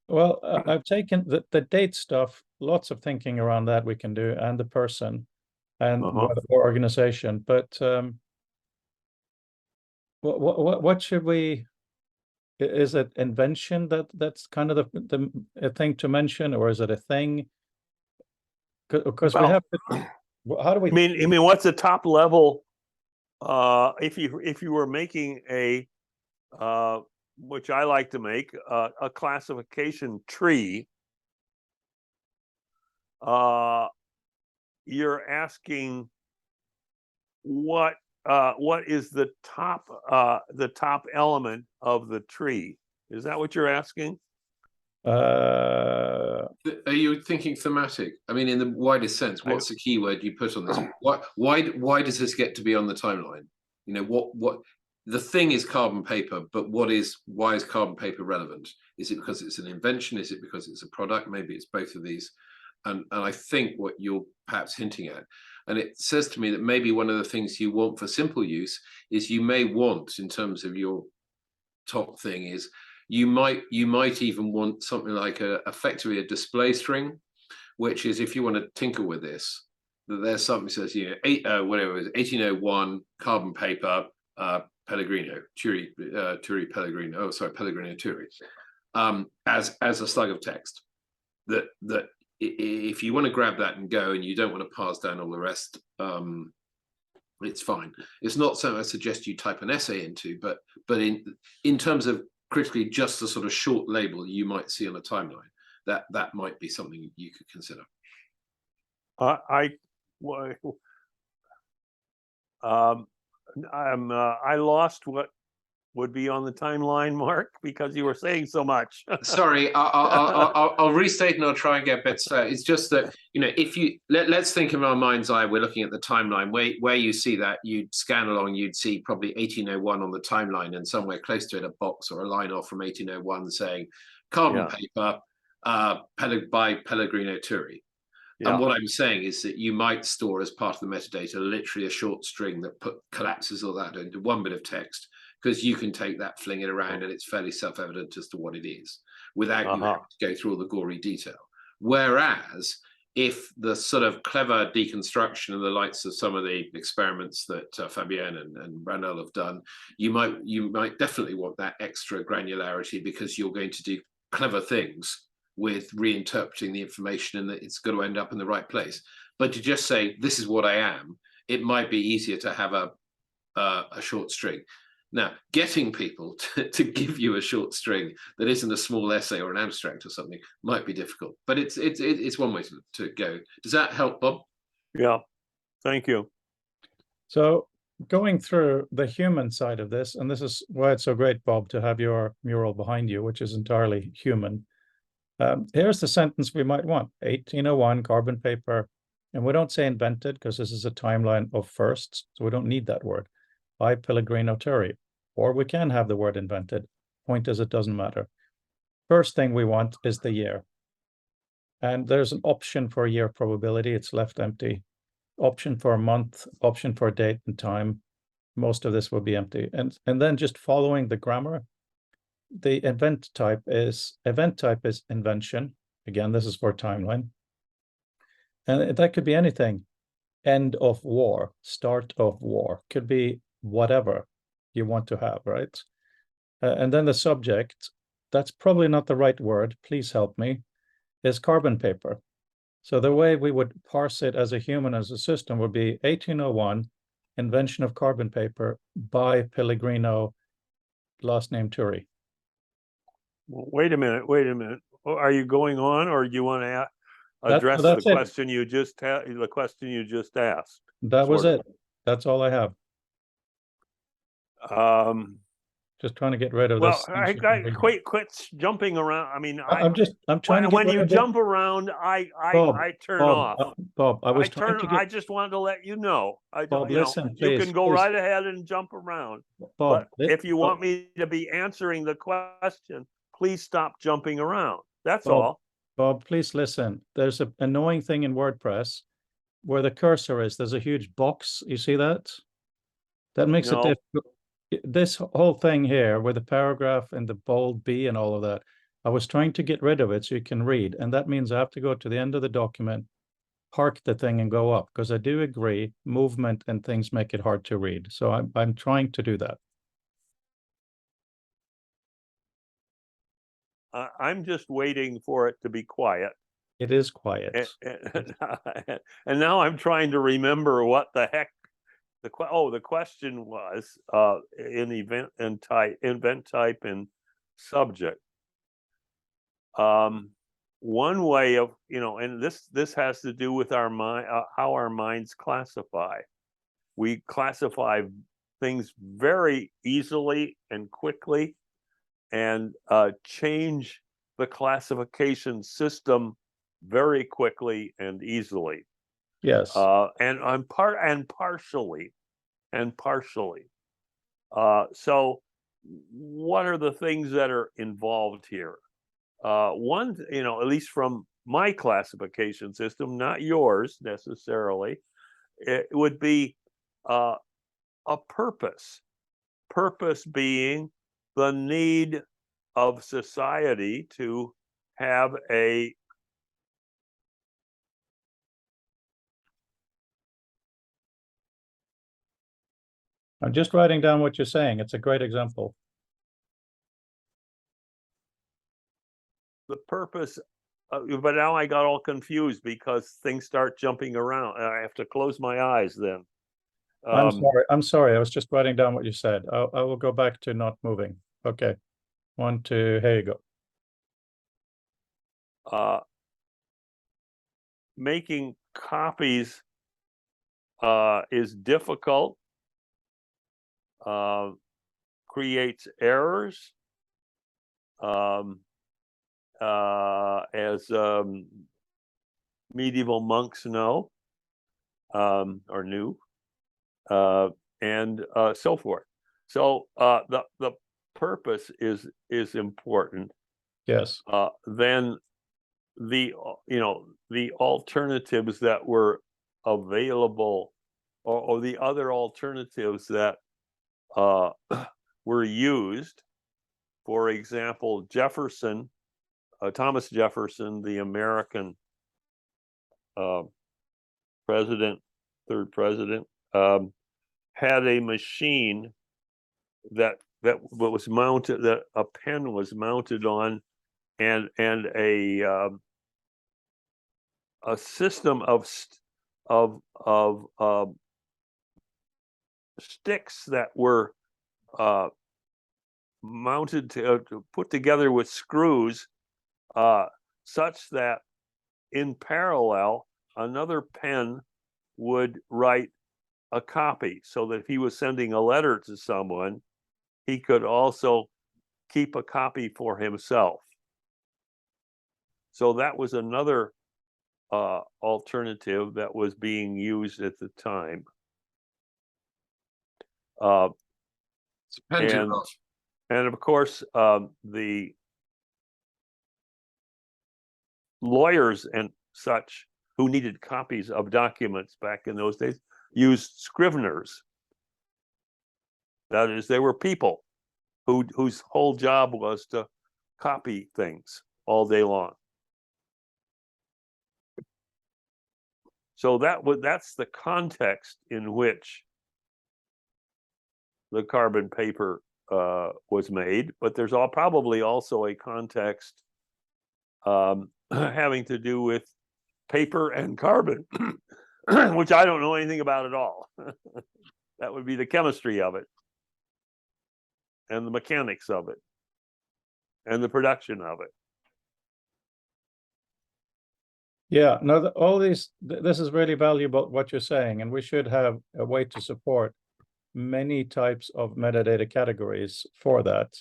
A: Well, I've taken the date stuff, lots of thinking around that we can do, and the person and what organization, but what should we, is it invention that's kind of the a thing to mention, or is it a thing? Because we have to, how do we,
D: I mean, what's the top level? If you were making a which I like to make a classification tree, you're asking what is the top element of the tree? Is that what you're asking?
C: Are you thinking thematic? I mean, in the widest sense, what's the keyword you put on this? Why does this get to be on the timeline? You know, what the thing is carbon paper, but why is carbon paper relevant? Is it because it's an invention? Is it because it's a product? Maybe it's both of these. And I think what you're perhaps hinting at, and it says to me that maybe one of the things you want for simple use is you may want, in terms of your top thing, is you might even want something like effectively a display string, which is, if you want to tinker with this, that there's something that says, you know, whatever it is, 1801 carbon paper, Pellegrino, Turi Pellegrino, oh sorry, Pellegrino Turi, as a slug of text. That if you want to grab that and go, and you don't want to pass down all the rest, it's fine. It's not something I suggest you type an essay into, but in terms of critically just the sort of short label you might see on a timeline, that might be something you could consider.
D: I lost what would be on the timeline, Mark, because you were saying so much.
C: Sorry, I'll restate and I'll try and get better. It's just that, you know, if you let's think of our mind's eye, we're looking at the timeline where you see that, you'd scan along, you'd see probably 1801 on the timeline, and somewhere close to it a box or a line off from 1801 saying carbon paper by Pellegrino Turi. And what I'm saying is that you might store as part of the metadata literally a short string that collapses all that into one bit of text, because you can take that, fling it around, and it's fairly self-evident as to what it is, without you having to go through all the gory detail. Whereas if the sort of clever deconstruction and the likes of some of the experiments that Fabienne and Ranel have done, you might definitely want that extra granularity, because you're going to do clever things with reinterpreting the information, and that it's got to end up in the right place. But to just say, this is what I am, it might be easier to have a short string. Now, getting people to give you a short string that isn't a small essay or an abstract or something might be difficult, but it's one way to go. Does that help, Bob?
D: Yeah, thank you.
A: So going through the human side of this, and this is why it's so great, Bob, to have your mural behind you, which is entirely human. Here's the sentence we might want: 1801 carbon paper, and we don't say invented because this is a timeline of firsts, so we don't need that word. by Pellegrino Turri. Or we can have the word invented. Point is, it doesn't matter. First thing we want is the year. And there's an option for a year probability. It's left empty. Option for a month, option for a date and time. Most of this will be empty. And then just following the grammar, the event type is invention. Again, this is for timeline. And that could be anything. End of war, start of war, could be whatever you want to have, right? And then the subject, that's probably not the right word, please help me, is carbon paper. So the way we would parse it as a human, as a system, would be 1801, invention of carbon paper by Pellegrino, last name Turri.
D: Well, wait a minute. Are you going on, or do you want to address
A: that's
D: the
A: it.
D: question you just the question you just asked?
A: That was
D: sort
A: it. That's all I have.
D: of?
A: Just trying to get rid of
D: Well,
A: this.
D: quit jumping around. I mean,
A: I'm trying to get
D: when
A: rid
D: you
A: of it.
D: jump around, I turn off.
A: Bob,
D: I just wanted to let you know.
A: Bob,
D: you know,
A: listen,
D: you
A: please,
D: can go
A: please.
D: right ahead and jump around.
A: Bob,
D: But if you want me to be answering the question, please stop jumping around. That's all.
A: Bob, please listen. There's an annoying thing in WordPress where the cursor is. There's a huge box. You see that? That makes it
D: No.
A: difficult. This whole thing here with the paragraph and the bold B and all of that, I was trying to get rid of it so you can read. And that means I have to go to the end of the document, park the thing and go up, because I do agree movement and things make it hard to read. So I'm trying to do that.
D: I'm just waiting for it to be quiet.
A: It is quiet.
D: And now I'm trying to remember what the heck the question was in event type and subject. One way of, and this has to do with our mind, how our minds classify. We classify things very easily and quickly, and change the classification system very quickly and easily.
A: Yes.
D: And partially. So what are the things that are involved here? One, at least from my classification system, not yours necessarily, it would be a purpose. Purpose being the need of society to have a
A: I'm just writing down what you're saying. It's a great example.
D: the purpose. But now I got all confused because things start jumping around. I have to close my eyes then.
A: I'm sorry. I was just writing down what you said. I will go back to not moving. Okay. 1, 2, here you go.
D: Making copies is difficult, creates errors, as medieval monks know, or knew, and so forth. So the purpose is important.
A: Yes.
D: Then the alternatives that were available, or the other alternatives that were used. For example, Thomas Jefferson, the American president, third president, had a machine that was mounted, that a pen was mounted on, and a system of sticks that were mounted to put together with screws, such that in parallel another pen would write a copy, so that if he was sending a letter to someone, he could also keep a copy for himself. So that was another alternative that was being used at the time.
C: It's a pantograph.
D: And of course, the lawyers and such who needed copies of documents back in those days used scriveners. That is, they were people whose whole job was to copy things all day long. So that's the context in which the carbon paper was made, but there's probably also a context having to do with paper and carbon, which I don't know anything about at all. That would be the chemistry of it, and the mechanics of it, and the production of it.
A: Yeah, no, all these, this is really valuable what you're saying, and we should have a way to support many types of metadata categories for that.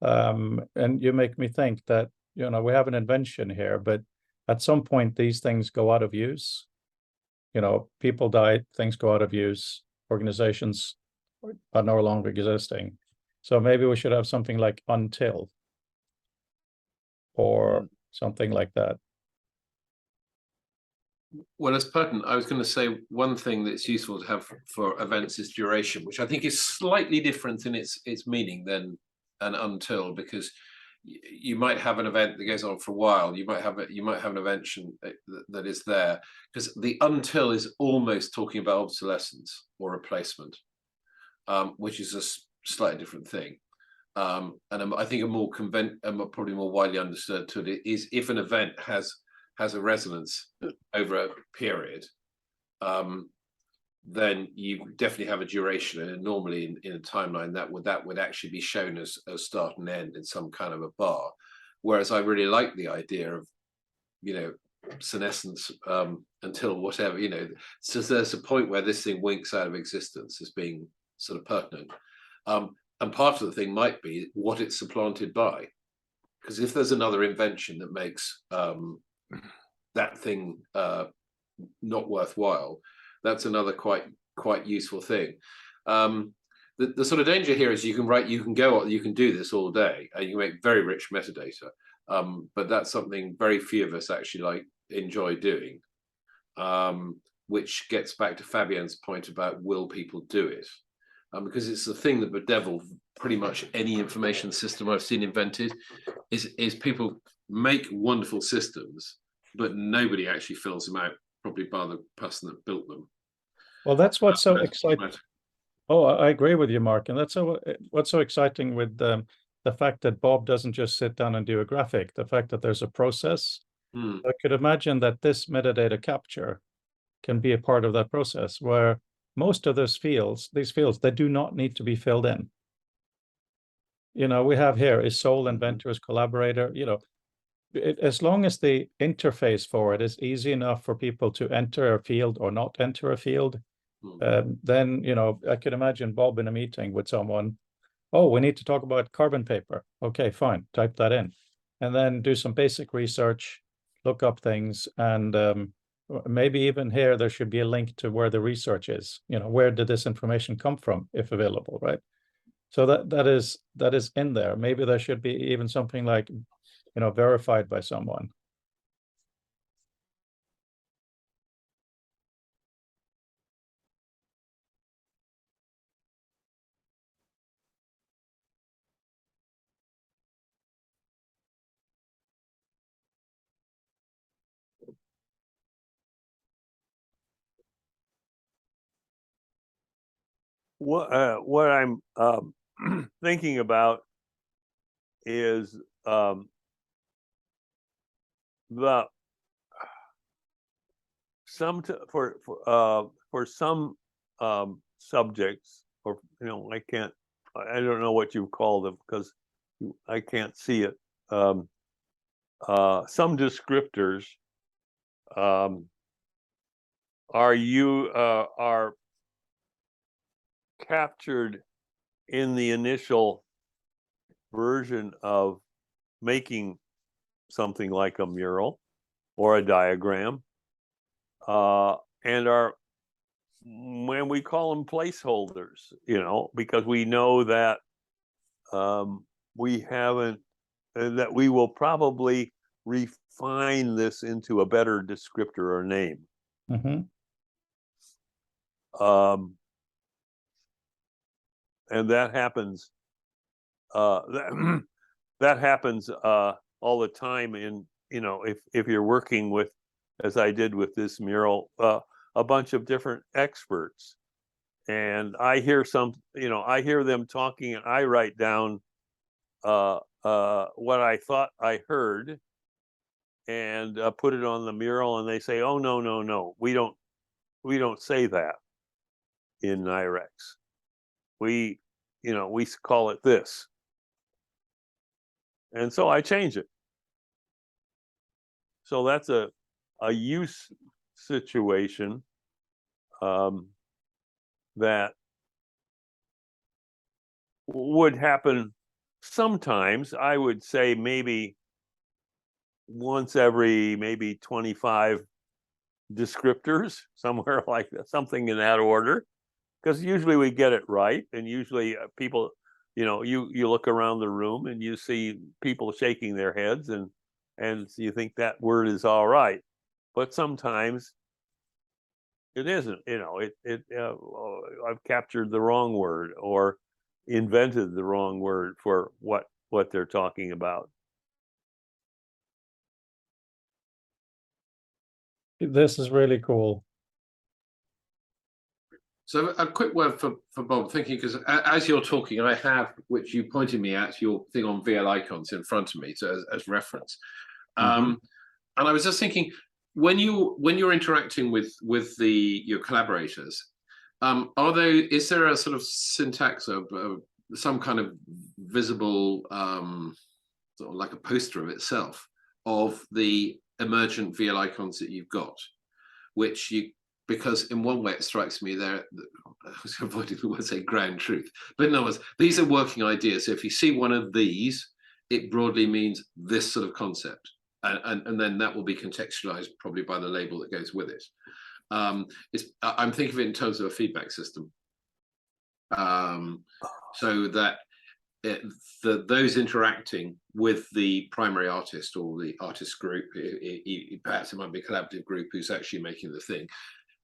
A: And you make me think that, you know, we have an invention here, but at some point these things go out of use. You know, people die, things go out of use, organizations are no longer existing. So maybe we should have something like until or something like that.
C: Well, as pertinent, I was going to say one thing that's useful to have for events is duration, which I think is slightly different in its meaning than an until, because you might have an event that goes on for a while. You might have an event that is there, because the until is almost talking about obsolescence or replacement, which is a slightly different thing. And I think probably more widely understood to it is if an event has a resonance over a period, then you definitely have a duration, and normally in a timeline that would actually be shown as start and end in some kind of a bar. Whereas I really like the idea of, you know, senescence until whatever, you know, so there's a point where this thing winks out of existence as being sort of pertinent. And part of the thing might be what it's supplanted by, because if there's another invention that makes that thing not worthwhile, that's another quite useful thing. The sort of danger here is you can do this all day and you can make very rich metadata, but that's something very few of us actually enjoy doing, which gets back to Fabienne's point about will people do it, because it's the thing that bedevils pretty much any information system I've seen invented is people make wonderful systems, but nobody actually fills them out, probably by the person that built them.
A: Well, that's what's so exciting. Oh, I agree with you, Mark. And that's what's so exciting with the fact that Bob doesn't just sit down and do a graphic, the fact that there's a process. I could imagine that this metadata capture can be a part of that process, where most of these fields, they do not need to be filled in. You know, we have here is sole inventor, is collaborator, you know, as long as the interface for it is easy enough for people to enter a field or not enter a field, then, you know, I could imagine Bob in a meeting with someone. Oh, we need to talk about carbon paper. Okay, fine, type that in. And then do some basic research, look up things, and maybe even here there should be a link to where the research is. You know, where did this information come from, if available, right? So that is in there. Maybe there should be even something like, you know, verified by someone.
D: What I'm thinking about is for some subjects, or, you know, I don't know what you call them because I can't see it. Some descriptors are captured in the initial version of making something like a mural or a diagram, and are when we call them placeholders, you know, because we know that we haven't, that we will probably refine this into a better descriptor or name.
A: Mhm.
D: And that happens, that happens all the time in, you know, if you're working with, as I did with this mural, a bunch of different experts. And I hear some, you know, I hear them talking and I write down what I thought I heard and put it on the mural, and they say, oh, no, we don't say that in NIREX. We, you know, we call it this. And so I change it. So that's a use situation that would happen sometimes. I would say maybe once every maybe 25 descriptors, somewhere like that, something in that order, because usually we get it right, and usually people, you know, you look around the room and you see people shaking their heads, and you think that word is all right, but sometimes it isn't. You know, I've captured the wrong word or invented the wrong word for what they're talking about.
A: This is really cool.
C: So a quick word for Bob, thinking, because as you're talking, I have, which you pointed me at, your thing on VL icons in front of me, so as reference. And I was just thinking, when you're interacting with your collaborators, is there a sort of syntax of some kind of visible, sort of like a poster of itself, of the emergent VL icons that you've got, which you, because in one way it strikes me there, I was avoiding the word say grand truth, but in other words, these are working ideas. So if you see one of these, it broadly means this sort of concept, and then that will be contextualized probably by the label that goes with it. I'm thinking of it in terms of a feedback system, so that those interacting with the primary artist or the artist group, perhaps it might be a collaborative group who's actually making the thing,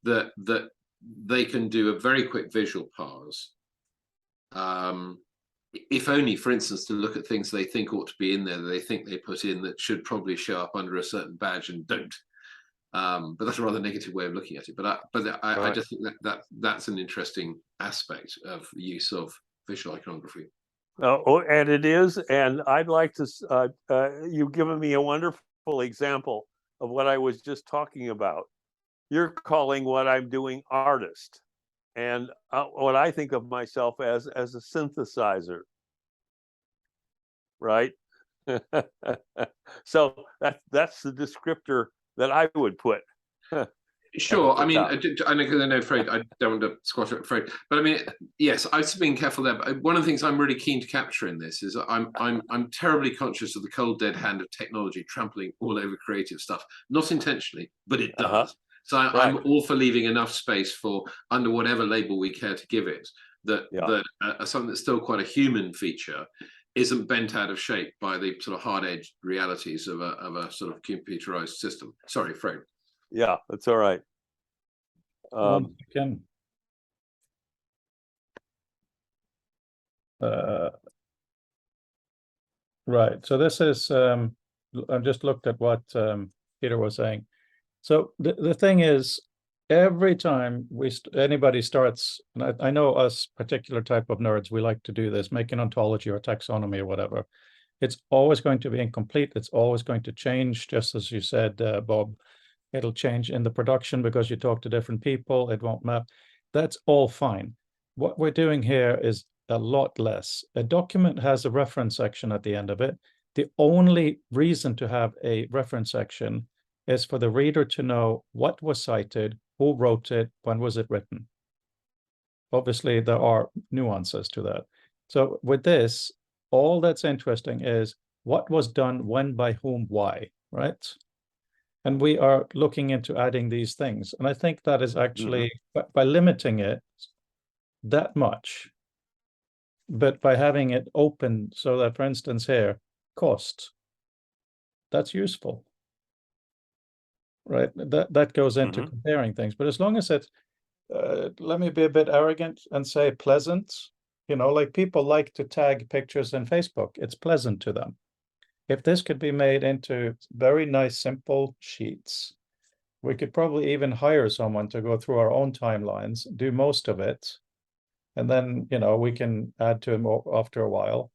C: that they can do a very quick visual parse, if only, for instance, to look at things they think ought to be in there, that they think they put in that should probably show up under a certain badge and don't. But that's a rather negative way of looking at it. But I just think that's an interesting aspect of use of visual iconography.
D: And it is, and I'd like to, you've given me a wonderful example of what I was just talking about. You're calling what I'm doing artist, and what I think of myself as a synthesizer, right? So that's the descriptor that I would put.
C: Sure. I mean, I know Fred, I don't want to squash it, Fred, but I mean, yes, I've been careful there. But one of the things I'm really keen to capture in this is I'm terribly conscious of the cold dead hand of technology trampling all over creative stuff, not intentionally, but it does. So I'm all for leaving enough space for, under whatever label we care to give it, that something that's still quite a human feature isn't bent out of shape by the sort of hard-edged realities of a sort of computerized system. Sorry, Fred.
D: Yeah, that's all right.
A: Right. So this is, I've just looked at what Peter was saying. So the thing is, every time anybody starts, and I know us particular type of nerds, we like to do this, make an ontology or taxonomy or whatever. It's always going to be incomplete. It's always going to change, just as you said, Bob. It'll change in the production because you talk to different people. It won't map. That's all fine. What we're doing here is a lot less. A document has a reference section at the end of it. The only reason to have a reference section is for the reader to know what was cited, who wrote it, when was it written. Obviously, there are nuances to that. So with this, all that's interesting is what was done, when, by whom, why, right? And we are looking into adding these things. And I think that is actually, by limiting it that much, but by having it open so that, for instance, here, cost, that's useful. Right? That goes into comparing things. But as long as it's, let me be a bit arrogant and say pleasant, you know, like people like to tag pictures in Facebook. It's pleasant to them. If this could be made into very nice, simple sheets, we could probably even hire someone to go through our own timelines, do most of it, and then, you know, we can add to them after a while.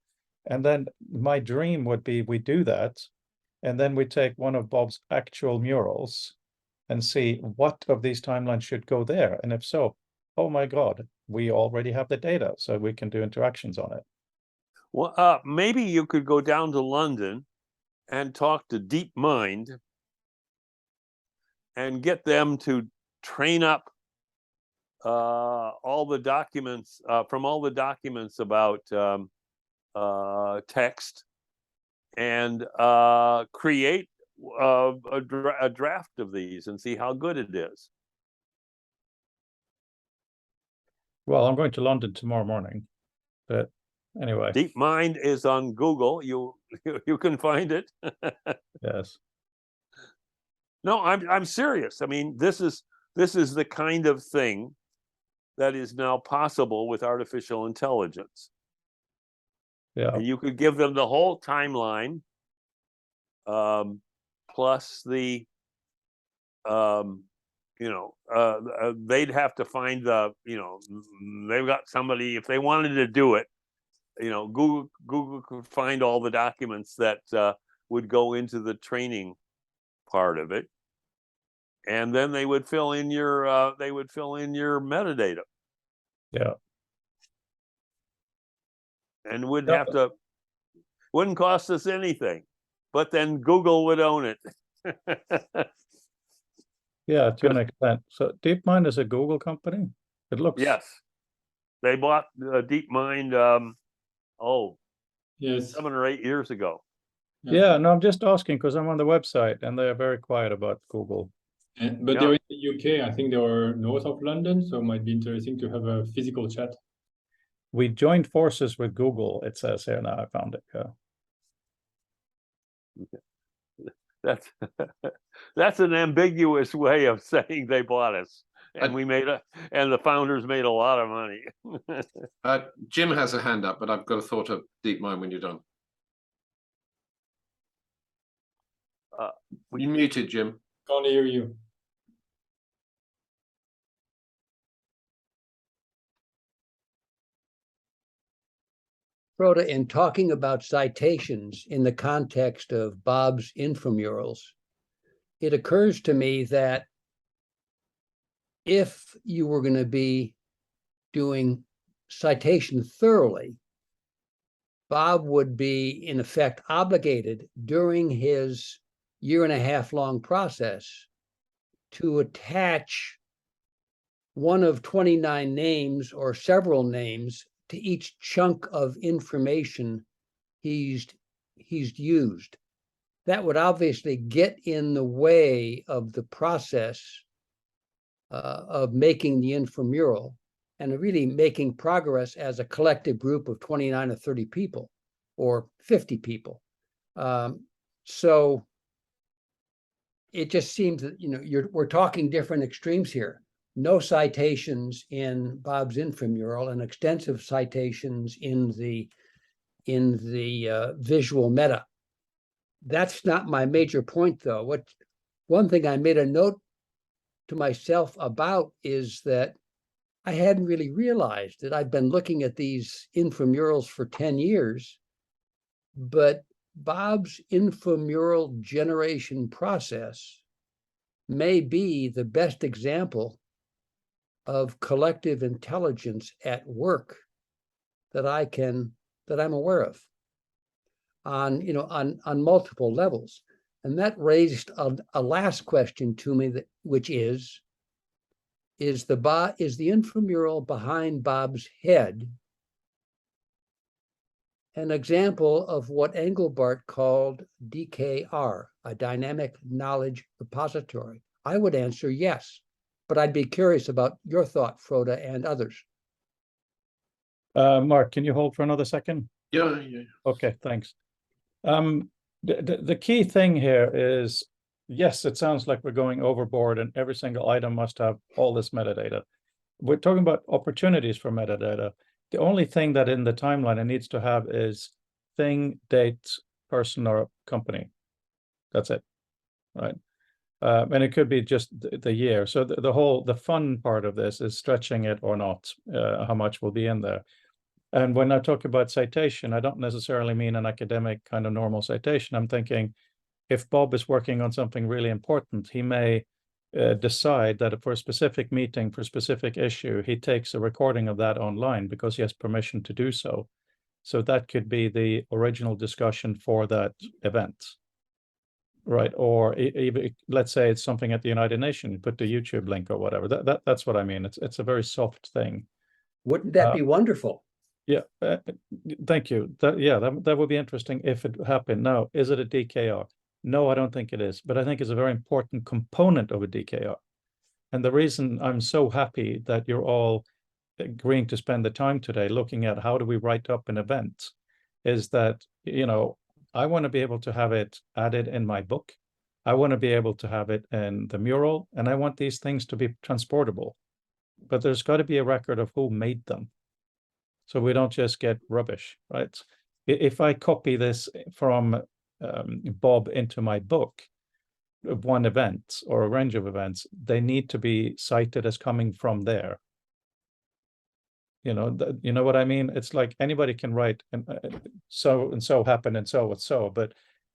A: And then my dream would be we do that, and then we take one of Bob's actual murals and see what of these timelines should go there. And if so, oh my God, we already have the data, so we can do interactions on it.
D: Well, maybe you could go down to London and talk to DeepMind and get them to train up all the documents from all the documents about text, and create a draft of these and see how good it is.
A: Well, I'm going to London tomorrow morning, but anyway.
D: DeepMind is on Google. You can find it.
A: Yes.
D: No, I'm serious. I mean, this is the kind of thing that is now possible with artificial intelligence.
A: Yeah.
D: And you could give them the whole timeline, plus the, you know, they'd have to find the, you know, they've got somebody, if they wanted to do it, you know, Google could find all the documents that would go into the training part of it, and then they would fill in your metadata.
A: Yeah.
D: And wouldn't cost us anything, but then Google would own it.
A: Yeah, to an extent. So DeepMind is a Google company. It looks.
D: Yes, they bought DeepMind.
E: Yes.
D: 7 or 8 years ago.
A: Yeah, no, I'm just asking because I'm on the website and they are very quiet about Google.
E: But they're in the UK. I think they are north of London, so it might be interesting to have a physical chat.
A: We joined forces with Google, it says here now. I found it. Yeah.
D: That's an ambiguous way of saying they bought us, and and the founders made a lot of money.
C: Jim has a hand up, but I've got a thought of DeepMind when you're done. You muted, Jim.
E: Can't hear you.
B: Rhoda, in talking about citations in the context of Bob's inframurals, it occurs to me that if you were going to be doing citation thoroughly, Bob would be, in effect, obligated during his 1.5 year long process to attach one of 29 names or several names to each chunk of information he's used. That would obviously get in the way of the process of making the intramural and really making progress as a collective group of 29 or 30 people or 50 people. So it just seems that, you know, we're talking different extremes here. No citations in Bob's intramural and extensive citations in the visual meta. That's not my major point, though. One thing I made a note to myself about is that I hadn't really realized that I've been looking at these inframurals for 10 years, but Bob's intramural generation process may be the best example of collective intelligence at work that I'm aware of on multiple levels. And that raised a last question to me, which is the intramural behind Bob's head an example of what Engelbart called DKR, a dynamic knowledge repository? I would answer yes, but I'd be curious about your thought, Frode, and others.
A: Mark, can you hold for another second?
C: Yeah.
A: Okay, thanks. The key thing here is, yes, it sounds like we're going overboard and every single item must have all this metadata. We're talking about opportunities for metadata. The only thing that in the timeline it needs to have is thing, date, person, or company. That's it, right? And it could be just the year. So the fun part of this is stretching it or not, how much will be in there. And when I talk about citation, I don't necessarily mean an academic kind of normal citation. I'm thinking if Bob is working on something really important, he may decide that for a specific meeting, for a specific issue, he takes a recording of that online because he has permission to do so. So that could be the original discussion for that event, right? Or even, let's say it's something at the United Nations, put the YouTube link or whatever. That's what I mean. It's a very soft thing.
B: Wouldn't that be wonderful?
A: Yeah, thank you. That would be interesting if it happened. Now, is it a DKR? No, I don't think it is, but I think it's a very important component of a DKR. And the reason I'm so happy that you're all agreeing to spend the time today looking at how do we write up an event is that, you know, I want to be able to have it added in my book. I want to be able to have it in the mural, and I want these things to be transportable. But there's got to be a record of who made them, so we don't just get rubbish, right? If I copy this from Bob into my book, one event or a range of events, they need to be cited as coming from there. You know what I mean? It's like anybody can write and so happened and so, but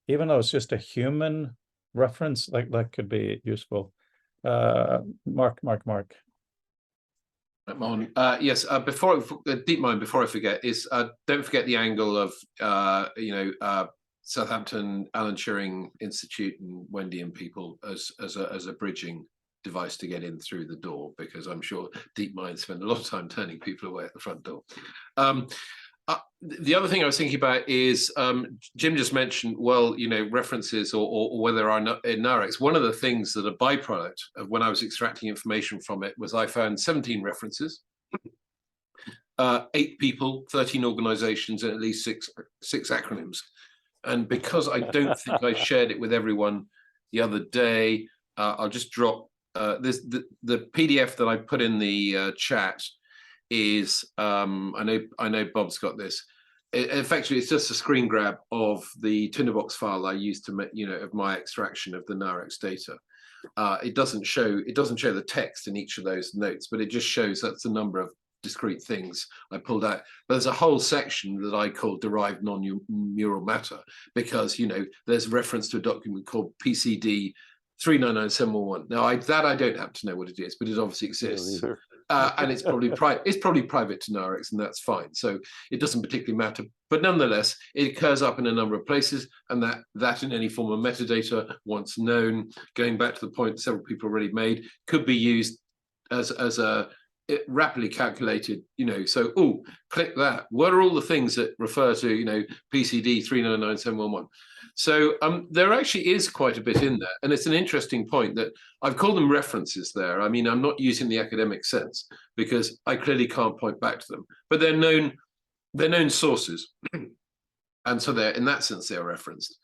A: even though it's just a human reference, like that could be useful. Mark.
C: Yes, before DeepMind, before I forget, is don't forget the angle of Southampton, Alan Turing Institute, and Wendy and people as a bridging device to get in through the door, because I'm sure DeepMind spend a lot of time turning people away at the front door. The other thing I was thinking about is Jim just mentioned, well, references or whether there are in NAREX. One of the things that a byproduct of when I was extracting information from it was I found 17 references, 8 people, 13 organizations, and at least six acronyms. And because I don't think I shared it with everyone the other day, I'll just drop the PDF that I put in the chat is I know Bob's got this. Effectively, it's just a screen grab of the Tinderbox file I used to make, of my extraction of the NAREX data. It doesn't show the text in each of those notes, but it just shows that's the number of discrete things I pulled out. But there's a whole section that I call derived non-mural matter, because there's reference to a document called PCD 399711. Now I don't happen to know what it is, but it obviously exists. And it's probably private. It's probably private to NAREX, and that's fine. So it doesn't particularly matter. But nonetheless, it occurs up in a number of places, and that in any form of metadata, once known, going back to the point several people already made, could be used as a rapidly calculated. So click that. What are all the things that refer to PCD 399711? So there actually is quite a bit in there, and it's an interesting point that I've called them references there. I mean, I'm not using the academic sense because I clearly can't point back to them, but they're known sources, and so they're in that sense they're referenced.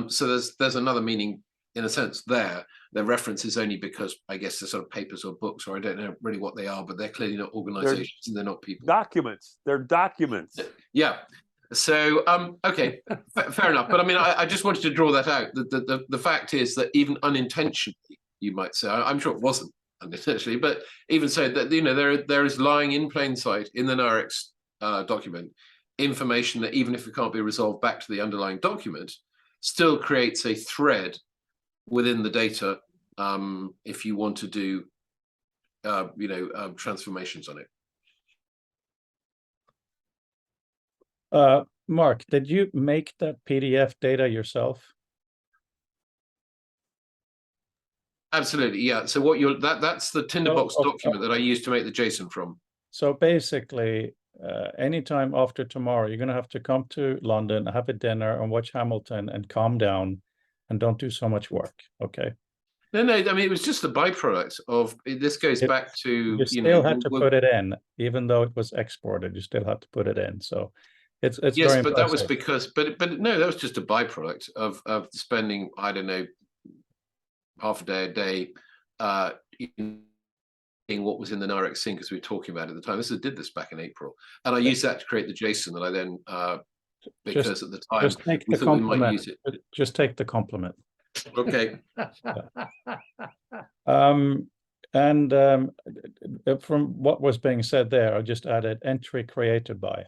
C: So there's another meaning in a sense there. They're references only because I guess they're sort of papers or books, or I don't know really what they are, but they're clearly not organizations and they're not people.
D: Documents. They're documents.
C: Yeah. So, okay, fair enough. But I mean, I just wanted to draw that out. The fact is that even unintentionally, you might say, I'm sure it wasn't unintentionally, but even so, that there is lying in plain sight in the NAREX document information that even if it can't be resolved back to the underlying document, still creates a thread within the data if you want to do transformations on it.
A: Mark, did you make that PDF data yourself?
C: Absolutely, yeah. So that's the Tinderbox document that I used to make the JSON from.
A: So basically, anytime after tomorrow, you're going to have to come to London, have a dinner, and watch Hamilton, and calm down, and don't do so much work. Okay.
C: No, I mean, it was just a byproduct of this. Goes back to
A: You still had to put it in, even though it was exported. You still had to put it in. So it's
C: yes,
A: very
C: but that was
A: impressive.
C: because, but no, that was just a byproduct of spending, I don't know, half a day in what was in the Narex sync as we were talking about at the time. Did this back in April, and I used that to create the JSON that I then because at the time
A: just take
C: we
A: the
C: thought we might
A: compliment.
C: use it.
A: Just take the compliment.
C: Okay.
A: From what was being said there, I just added entry created by,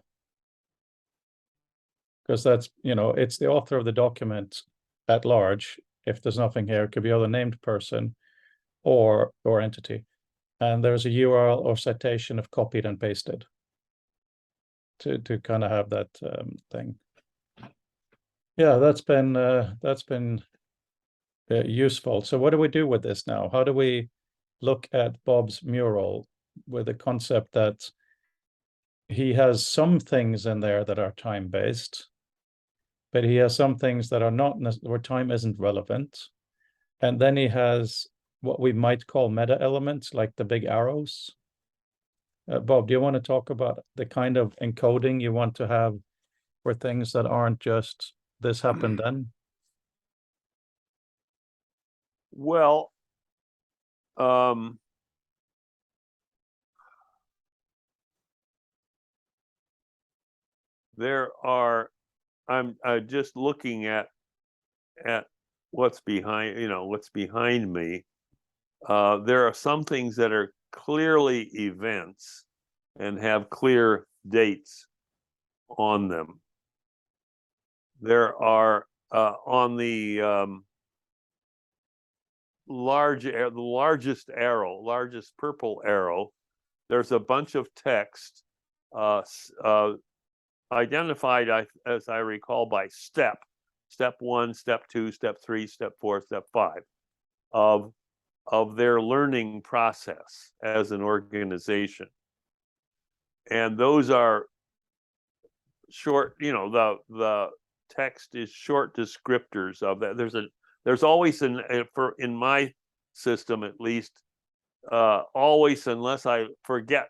A: because that's, it's the author of the document at large. If there's nothing here, it could be other named person or entity, and there's a URL or citation of copied and pasted to kind of have that thing. Yeah, that's been useful. So what do we do with this now? How do we look at Bob's mural with the concept that he has some things in there that are time-based, but he has some things that are not, where time isn't relevant. And then he has what we might call meta elements, like the big arrows. Bob, do you want to talk about the kind of encoding you want to have for things that aren't just this happened then?
D: Well, there are, I'm just looking at what's behind, what's behind me. There are some things that are clearly events and have clear dates on them. There are on the largest purple arrow, there's a bunch of text identified, as I recall, by step 1, step 2, step 3, step 4, step 5 of their learning process as an organization. And those are short, the text is short descriptors of that. There's always in my system, at least, always, unless I forget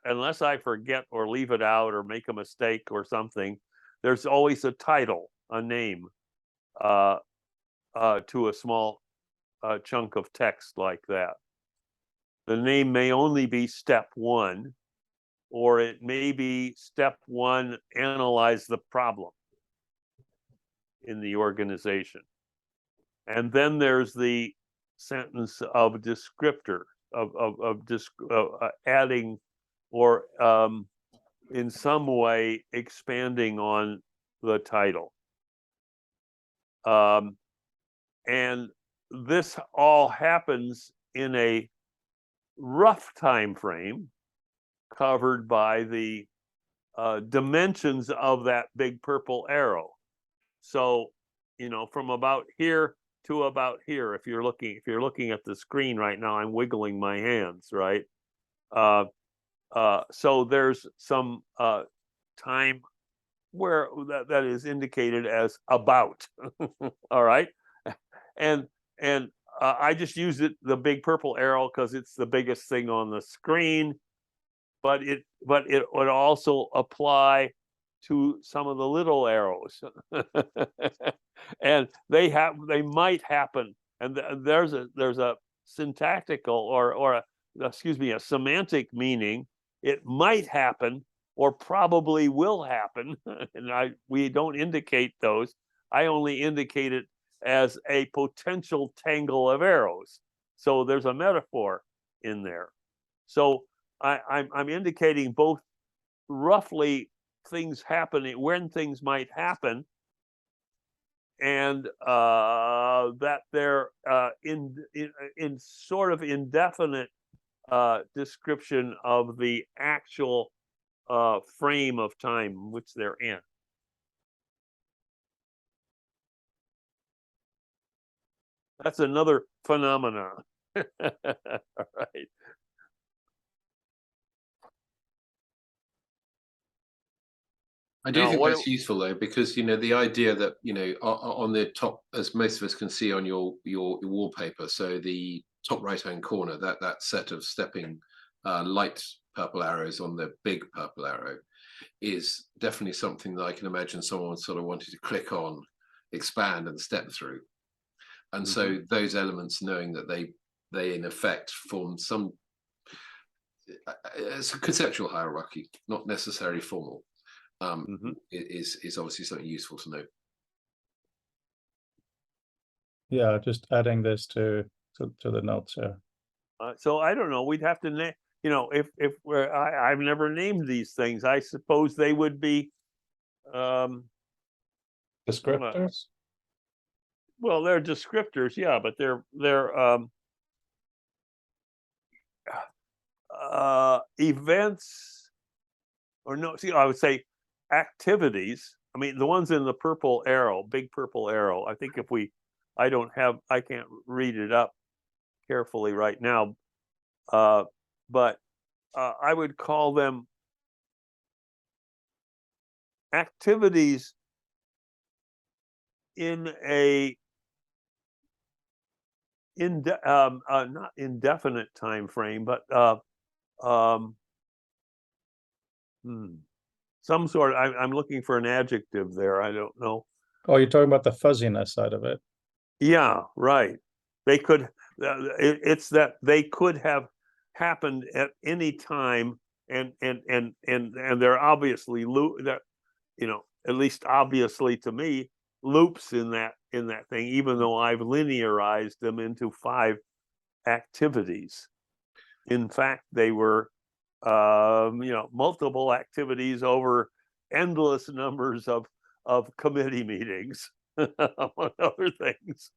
D: or leave it out or make a mistake or something, there's always a title, a name, to a small chunk of text like that. The name may only be step 1, or it may be step 1, analyze the problem in the organization. And then there's the sentence of descriptor, adding or in some way expanding on the title. And this all happens in a rough time frame covered by the dimensions of that big purple arrow. So, from about here to about here, if you're looking at the screen right now, I'm wiggling my hands, right? So there's some time where that is indicated as about. All right, and I just use the big purple arrow because it's the biggest thing on the screen, but it would also apply to some of the little arrows. And they might happen, and there's a syntactical or a semantic meaning. It might happen or probably will happen, and we don't indicate those. I only indicate it as a potential tangle of arrows. So there's a metaphor in there. So I'm indicating both roughly things happening, when things might happen, and that they're in sort of indefinite description of the actual frame of time which they're in. That's another phenomenon. All right.
C: I do
D: Now,
C: think
D: what
C: that's useful though, because the idea that on the top, as most of us can see on your wallpaper, so the top right hand corner, that set of stepping light purple arrows on the big purple arrow is definitely something that I can imagine someone sort of wanted to click on, expand, and step through. And so those elements, knowing that they in effect form some it's a conceptual hierarchy, not necessarily formal. Is obviously something useful to know.
A: Yeah, just adding this to the notes here.
D: So I don't know. We'd have to name. If I've never named these things, I suppose they would be
A: Descriptors.
D: Well, they're descriptors, yeah, but they're events, or no, see, I would say activities. I mean, the ones in the purple arrow, big purple arrow. I think I can't read it up carefully right now, but I would call them activities in a not indefinite time frame, but some sort. I'm looking for an adjective there. I don't know.
A: Oh, you're talking about the fuzziness side of it.
D: Yeah, right. They could. It's that they could have happened at any time, and they're obviously at least obviously to me, loops in that thing, even though I've linearized them into 5 activities. In fact, they were multiple activities over endless numbers of committee meetings, among other things.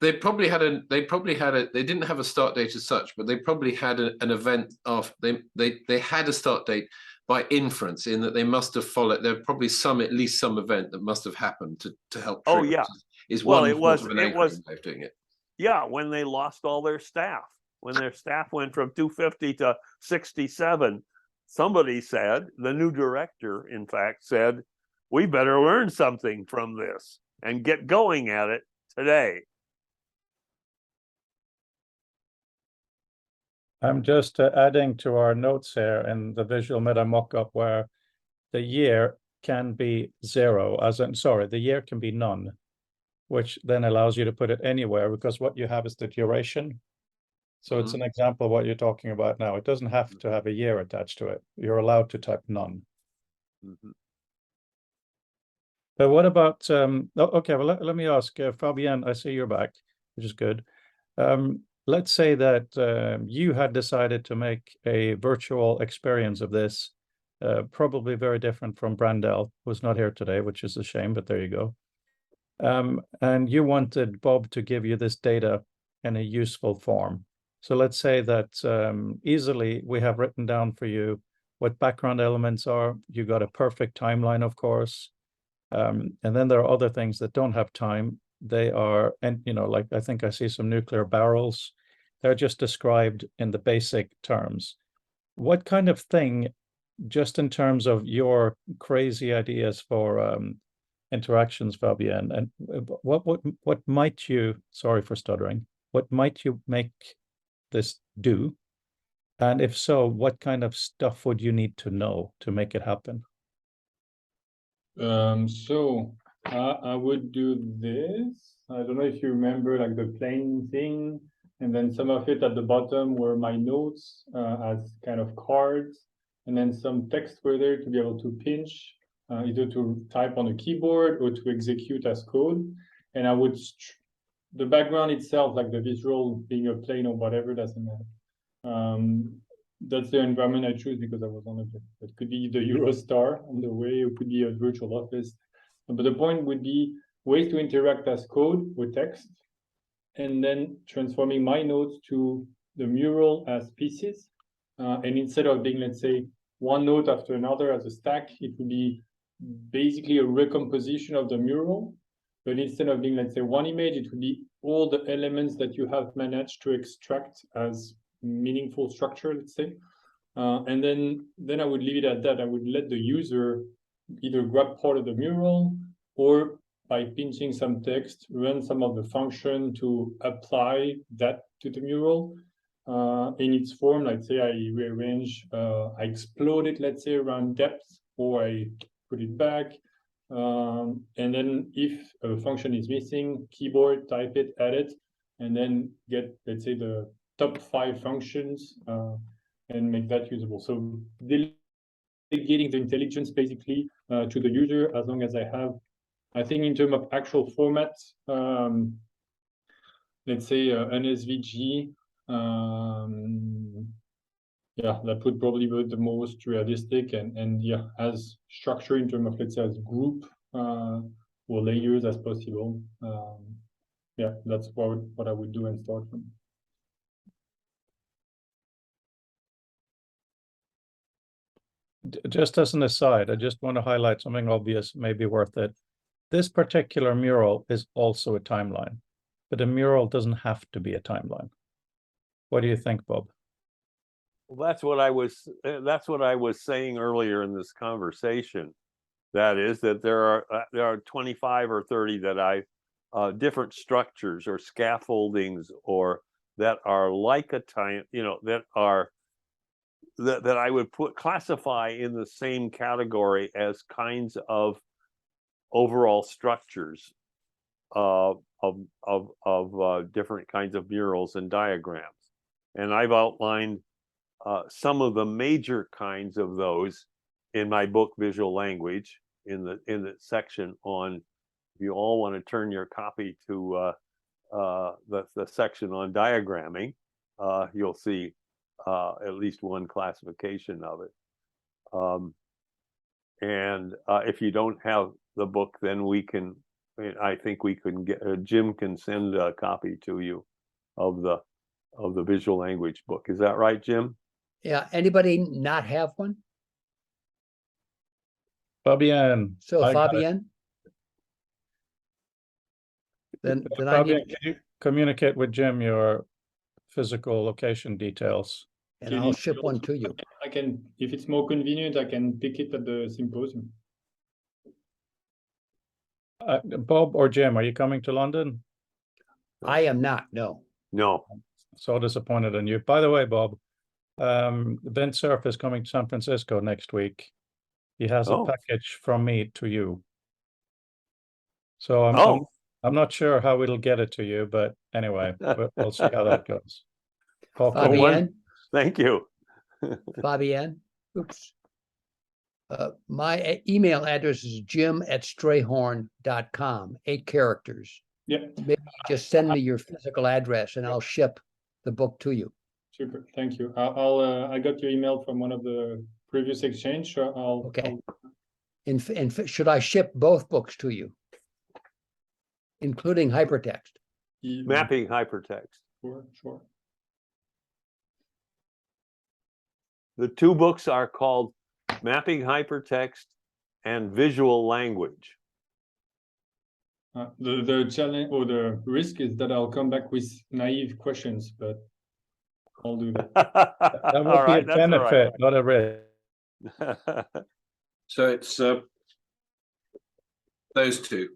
C: They didn't have a start date as such, but they probably had an event of they had a start date by inference, in that they must have followed. There probably at least some event that must have happened to help trigger.
D: Oh yeah,
C: is
D: well,
C: one
D: it was
C: way of doing it.
D: Yeah, when they lost all their staff, when their staff went from 250 to 67, somebody said, the new director, in fact, said, we better learn something from this and get going at it today.
A: I'm just adding to our notes here in the visual meta mockup, where the year can be 0, the year can be none, which then allows you to put it anywhere, because what you have is the duration. So it's an example of what you're talking about now. It doesn't have to have a year attached to it. You're allowed to type none. But what about okay, well, let me ask Fabienne, I see you're back, which is good. Let's say that you had decided to make a virtual experience of this, probably very different from Brandel, who's not here today, which is a shame, but there you go. And you wanted Bob to give you this data in a useful form. So let's say that easily we have written down for you what background elements are. You got a perfect timeline, of course. And then there are other things that don't have time. They are, and like I think I see some nuclear barrels. They're just described in the basic terms. What kind of thing, just in terms of your crazy ideas for interactions, Fabienne, and what might you, sorry for stuttering, what might you make this do? And if so, what kind of stuff would you need to know to make it happen?
E: So I would do this. I don't know if you remember, like the plane thing, and then some of it at the bottom were my notes as kind of cards, and then some text were there to be able to pinch, either to type on a keyboard or to execute as code. And I would the background itself, like the visual being a plane or whatever, doesn't matter. That's the environment I choose because I was on it. It could be the Eurostar on the way, it could be a virtual office. But the point would be ways to interact as code with text, and then transforming my notes to the mural as pieces. And instead of being, let's say, one note after another as a stack, it would be basically a recomposition of the mural. But instead of being, let's say, one image, it would be all the elements that you have managed to extract as meaningful structure, let's say. And then I would leave it at that. I would let the user either grab part of the mural or by pinching some text, run some of the function to apply that to the mural in its form. Let's say I rearrange, I explode it, let's say around depth, or I put it back. And then if a function is missing, keyboard, type it, add it, and then get, let's say, the top 5 functions and make that usable. So delegating the intelligence basically to the user, as long as I have, I think in terms of actual format, let's say an SVG, yeah, that would probably be the most realistic, and yeah, as structure in terms of, let's say, as group or layers as possible. Yeah, that's what I would do and start from.
A: Just as an aside, I just want to highlight something obvious, maybe worth it. This particular mural is also a timeline, but a mural doesn't have to be a timeline. What do you think, Bob?
D: Well, that's what I was saying earlier in this conversation. That is that there are 25 or 30 that different structures or scaffoldings or that are like a time, that I would classify in the same category as kinds of overall structures of different kinds of murals and diagrams. And I've outlined some of the major kinds of those in my book, Visual Language, in the section on, if you all want to turn your copy to the section on diagramming, you'll see at least one classification of it. And if you don't have the book, then I think we can Jim can send a copy to you of the Visual Language book. Is that right, Jim?
B: Yeah, anybody not have one?
A: Fabienne.
B: So
A: I got it.
B: Fabienne? Then I
A: Fabienne,
B: need,
A: can you communicate with Jim your physical location details?
B: and I'll ship one to you.
E: I can, if it's more convenient, I can pick it at the symposium.
A: Bob or Jim, are you coming to London?
B: I am not, no.
D: No.
A: So disappointed in you. By the way, Bob, Vint Cerf is coming to San Francisco next week. He has a package from me to you. So I'm not sure how it'll get it to you, but anyway, we'll see how that goes.
B: Fabienne?
D: Thank you.
B: Fabienne? Oops. My email address is jim@strayhorn.com, 8 characters.
E: Yeah.
B: Maybe just send me your physical address and I'll ship the book to you.
E: Super, thank you. I got your email from one of the previous exchange, so
B: Okay. Should I ship both books to you, including hypertext?
D: Mapping hypertext.
E: Sure.
D: The 2 books are called Mapping Hypertext and Visual Language.
E: The challenge or the risk is that I'll come back with naive questions, but I'll do that.
A: That would be a benefit, not a risk.
C: So it's those 2.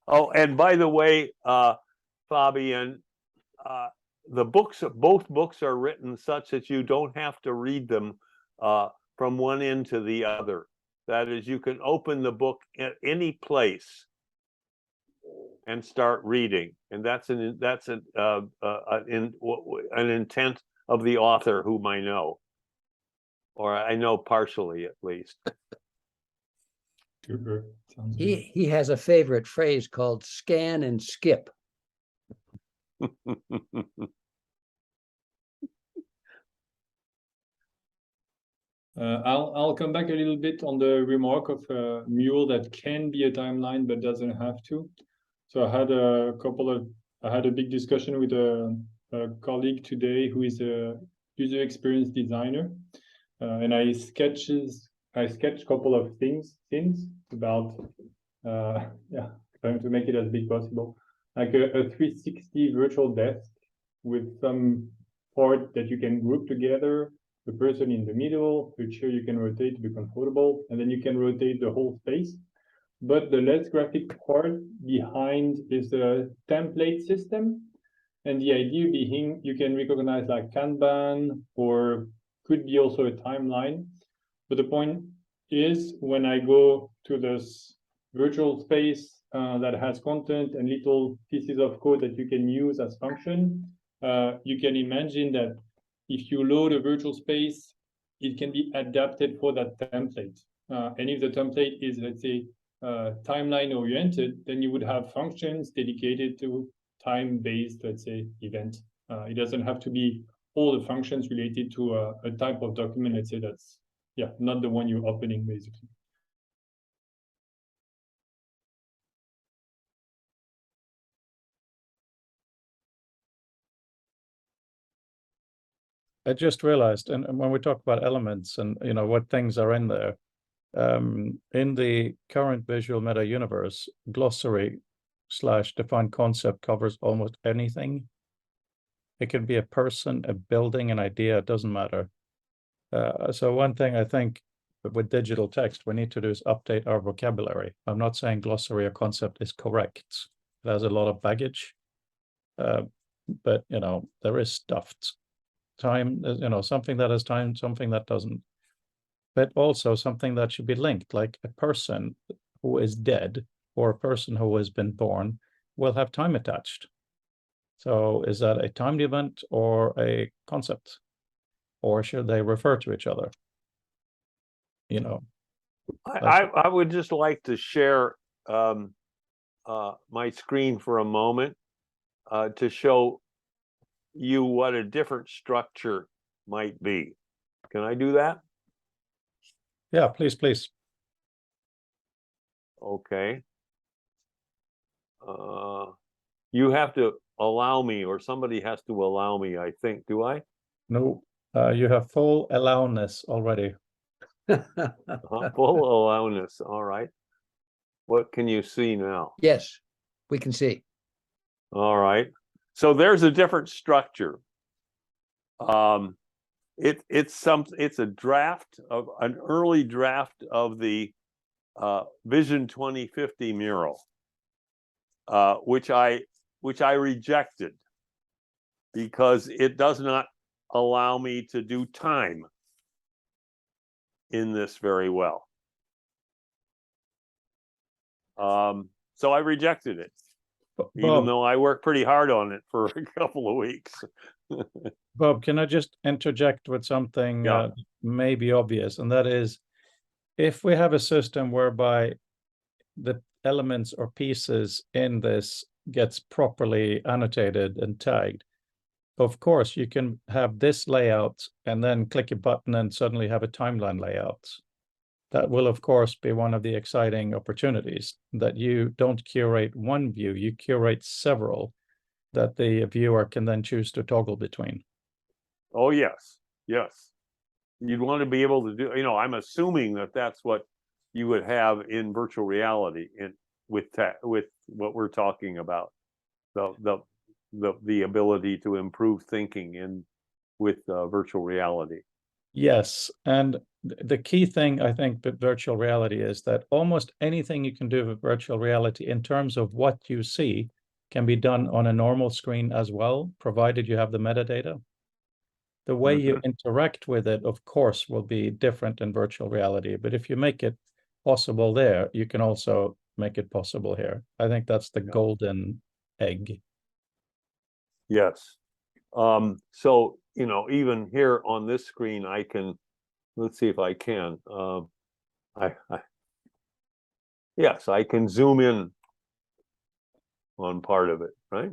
D: Oh, and by the way, Fabian, both books are written such that you don't have to read them from one end to the other. That is, you can open the book at any place and start reading, and that's an intent of the author, whom I know, or I know partially at least.
E: Super.
B: He has a favorite phrase called scan and skip.
E: I'll come back a little bit on the remark of Mural that can be a timeline but doesn't have to. So I had a big discussion with a colleague today who is a user experience designer, and I sketched a couple of things about trying to make it as big possible, like a 360 virtual desk with some part that you can group together, the person in the middle, the chair you can rotate to be comfortable, and then you can rotate the whole space. But the less graphic part behind is the template system. And the idea being you can recognize like Kanban or could be also a timeline. But the point is when I go to this virtual space that has content and little pieces of code that you can use as function, you can imagine that if you load a virtual space, it can be adapted for that template. And if the template is, let's say, timeline oriented, then you would have functions dedicated to time-based, let's say, event. It doesn't have to be all the functions related to a type of document, let's say that's, yeah, not the one you're opening, basically.
A: I just realized, and when we talk about elements and what things are in there, in the current visual meta universe, glossary / defined concept covers almost anything. It can be a person, a building, an idea, it doesn't matter. So one thing I think with digital text we need to do is update our vocabulary. I'm not saying glossary or concept is correct. It has a lot of baggage, but there is stuffed time, something that has time, something that doesn't, but also something that should be linked, like a person who is dead or a person who has been born will have time attached. So is that a timed event or a concept, or should they refer to each other?
D: I would just like to share my screen for a moment to show you what a different structure might be. Can I do that?
A: Yeah, please.
D: Okay. You have to allow me, or somebody has to allow me, I think. Do I?
A: No, you have full allowness already.
D: Full allowness. All right. What can you see now?
B: Yes, we can see.
D: All right. So there's a different structure. It's a draft of an early draft of the Vision 2050 mural, which I rejected because it does not allow me to do time in this very well. So I rejected it, even though I worked pretty hard on it for a couple of weeks.
A: Bob, can I just interject with something maybe obvious, and that is, if we have a system whereby the elements or pieces in this gets properly annotated and tagged, of course you can have this layout and then click a button and suddenly have a timeline layout. That will of course be one of the exciting opportunities, that you don't curate one view, you curate several that the viewer can then choose to toggle between.
D: Oh yes, you'd want to be able to do, I'm assuming that that's what you would have in virtual reality with what we're talking about, the ability to improve thinking with virtual reality.
A: Yes, and the key thing I think with virtual reality is that almost anything you can do with virtual reality in terms of what you see can be done on a normal screen as well, provided you have the metadata. The way you interact with it, of course, will be different in virtual reality, but if you make it possible there, you can also make it possible here. I think that's the golden egg.
D: Yes. So, even here on this screen, I can, let's see if I can. Yes, I can zoom in on part of it, right?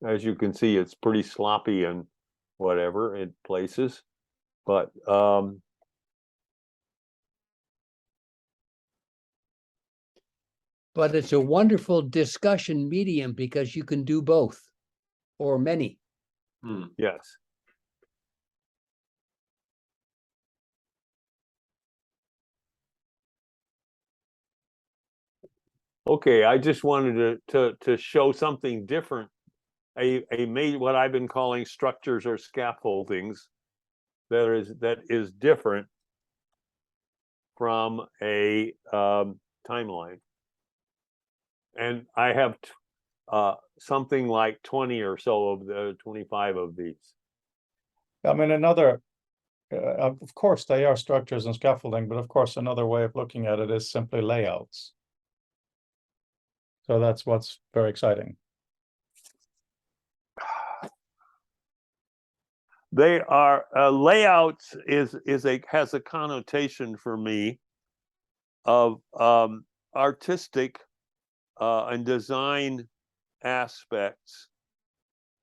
D: As you can see, it's pretty sloppy and whatever in places, but
B: it's a wonderful discussion medium because you can do both or many.
D: Yes. Okay, I just wanted to show something different. What I've been calling structures or scaffoldings, that is different from a timeline. And I have something like 20 or so of the 25 of these.
A: I mean, another, of course, they are structures and scaffolding, but of course, another way of looking at it is simply layouts. So that's what's very exciting.
D: They are layouts has a connotation for me of artistic and design aspects,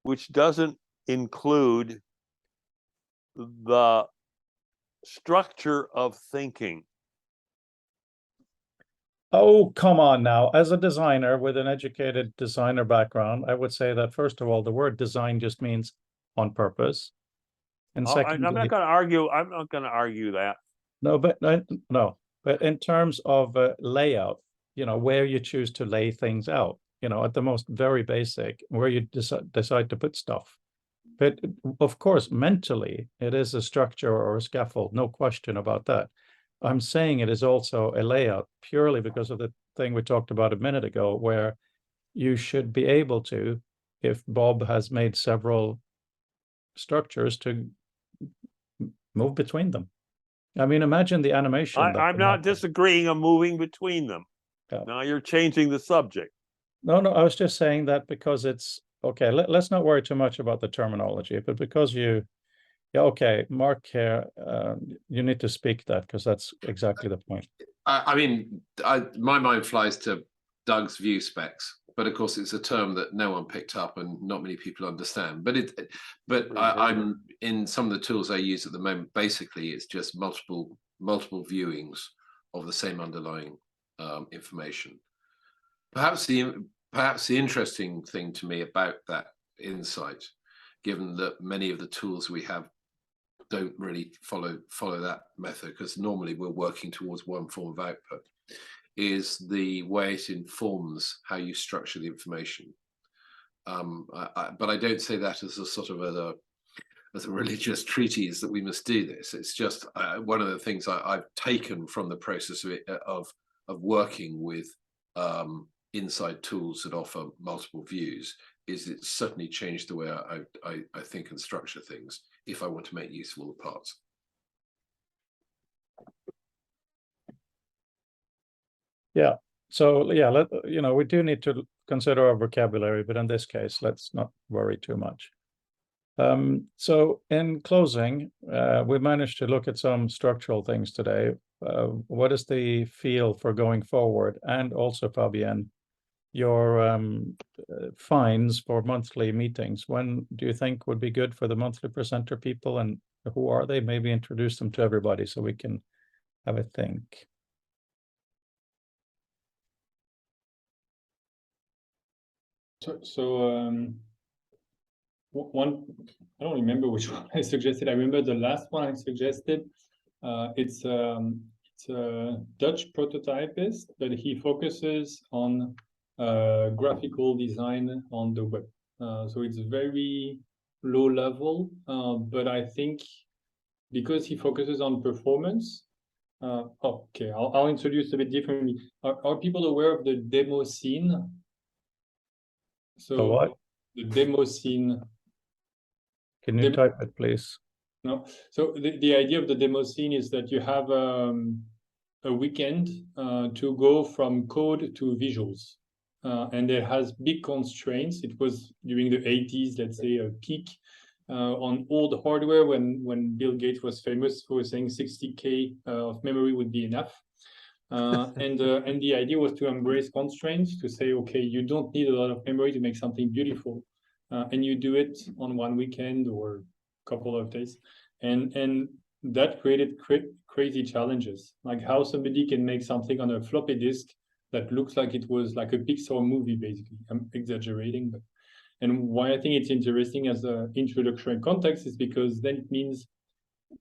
D: which doesn't include the structure of thinking.
A: Oh, come on now. As a designer with an educated designer background, I would say that first of all, the word design just means on purpose. And secondly,
D: I'm not going to argue. I'm not going to argue that.
A: no, but no, but in terms of layout, you know, where you choose to lay things out, you know, at the most very basic, where you decide to put stuff. But of course, mentally, it is a structure or a scaffold, no question about that. I'm saying it is also a layout purely because of the thing we talked about a minute ago, where you should be able to, if Bob has made several structures, to move between them. I mean, imagine the animation.
D: I'm not disagreeing on moving between them.
A: Yeah.
D: Now you're changing the subject.
A: No, I was just saying that because it's okay. Let's not worry too much about the terminology, but because yeah, okay, Mark here, you need to speak that because that's exactly the point.
C: I mean, my mind flies to Doug's view specs, but of course it's a term that no one picked up and not many people understand. But I'm in some of the tools I use at the moment. Basically, it's just multiple viewings of the same underlying information. Perhaps the interesting thing to me about that insight, given that many of the tools we have don't really follow that method, because normally we're working towards one form of output, is the way it informs how you structure the information. But I don't say that as a sort of as a religious treatise that we must do this. It's just one of the things I've taken from the process of working with inside tools that offer multiple views, is it's certainly changed the way I think and structure things if I want to make use of all the parts.
A: Yeah. So yeah, we do need to consider our vocabulary, but in this case, let's not worry too much. So in closing, we managed to look at some structural things today. What is the feel for going forward? And also, Fabienne, your fines for monthly meetings, when do you think would be good for the monthly presenter people, and who are they? Maybe introduce them to everybody so we can have a think.
E: One, I don't remember which one I suggested. I remember the last one I suggested. It's a Dutch prototypist, but he focuses on graphical design on the web. So it's very low level, but I think because he focuses on performance. Okay, I'll introduce a bit differently. Are people aware of the demo scene? So
A: what?
E: The demo scene.
A: Can you type it, please?
E: No. So the idea of the demo scene is that you have a weekend to go from code to visuals. And it has big constraints. It was during the 80s, let's say, a peak on old hardware when Bill Gates was famous for saying 60K of memory would be enough. And the idea was to embrace constraints, to say, okay, you don't need a lot of memory to make something beautiful. And you do it on one weekend or a couple of days. And that created crazy challenges, like how somebody can make something on a floppy disk that looks like it was like a Pixar movie, basically. I'm exaggerating, but and why I think it's interesting as an introductory context is because then it means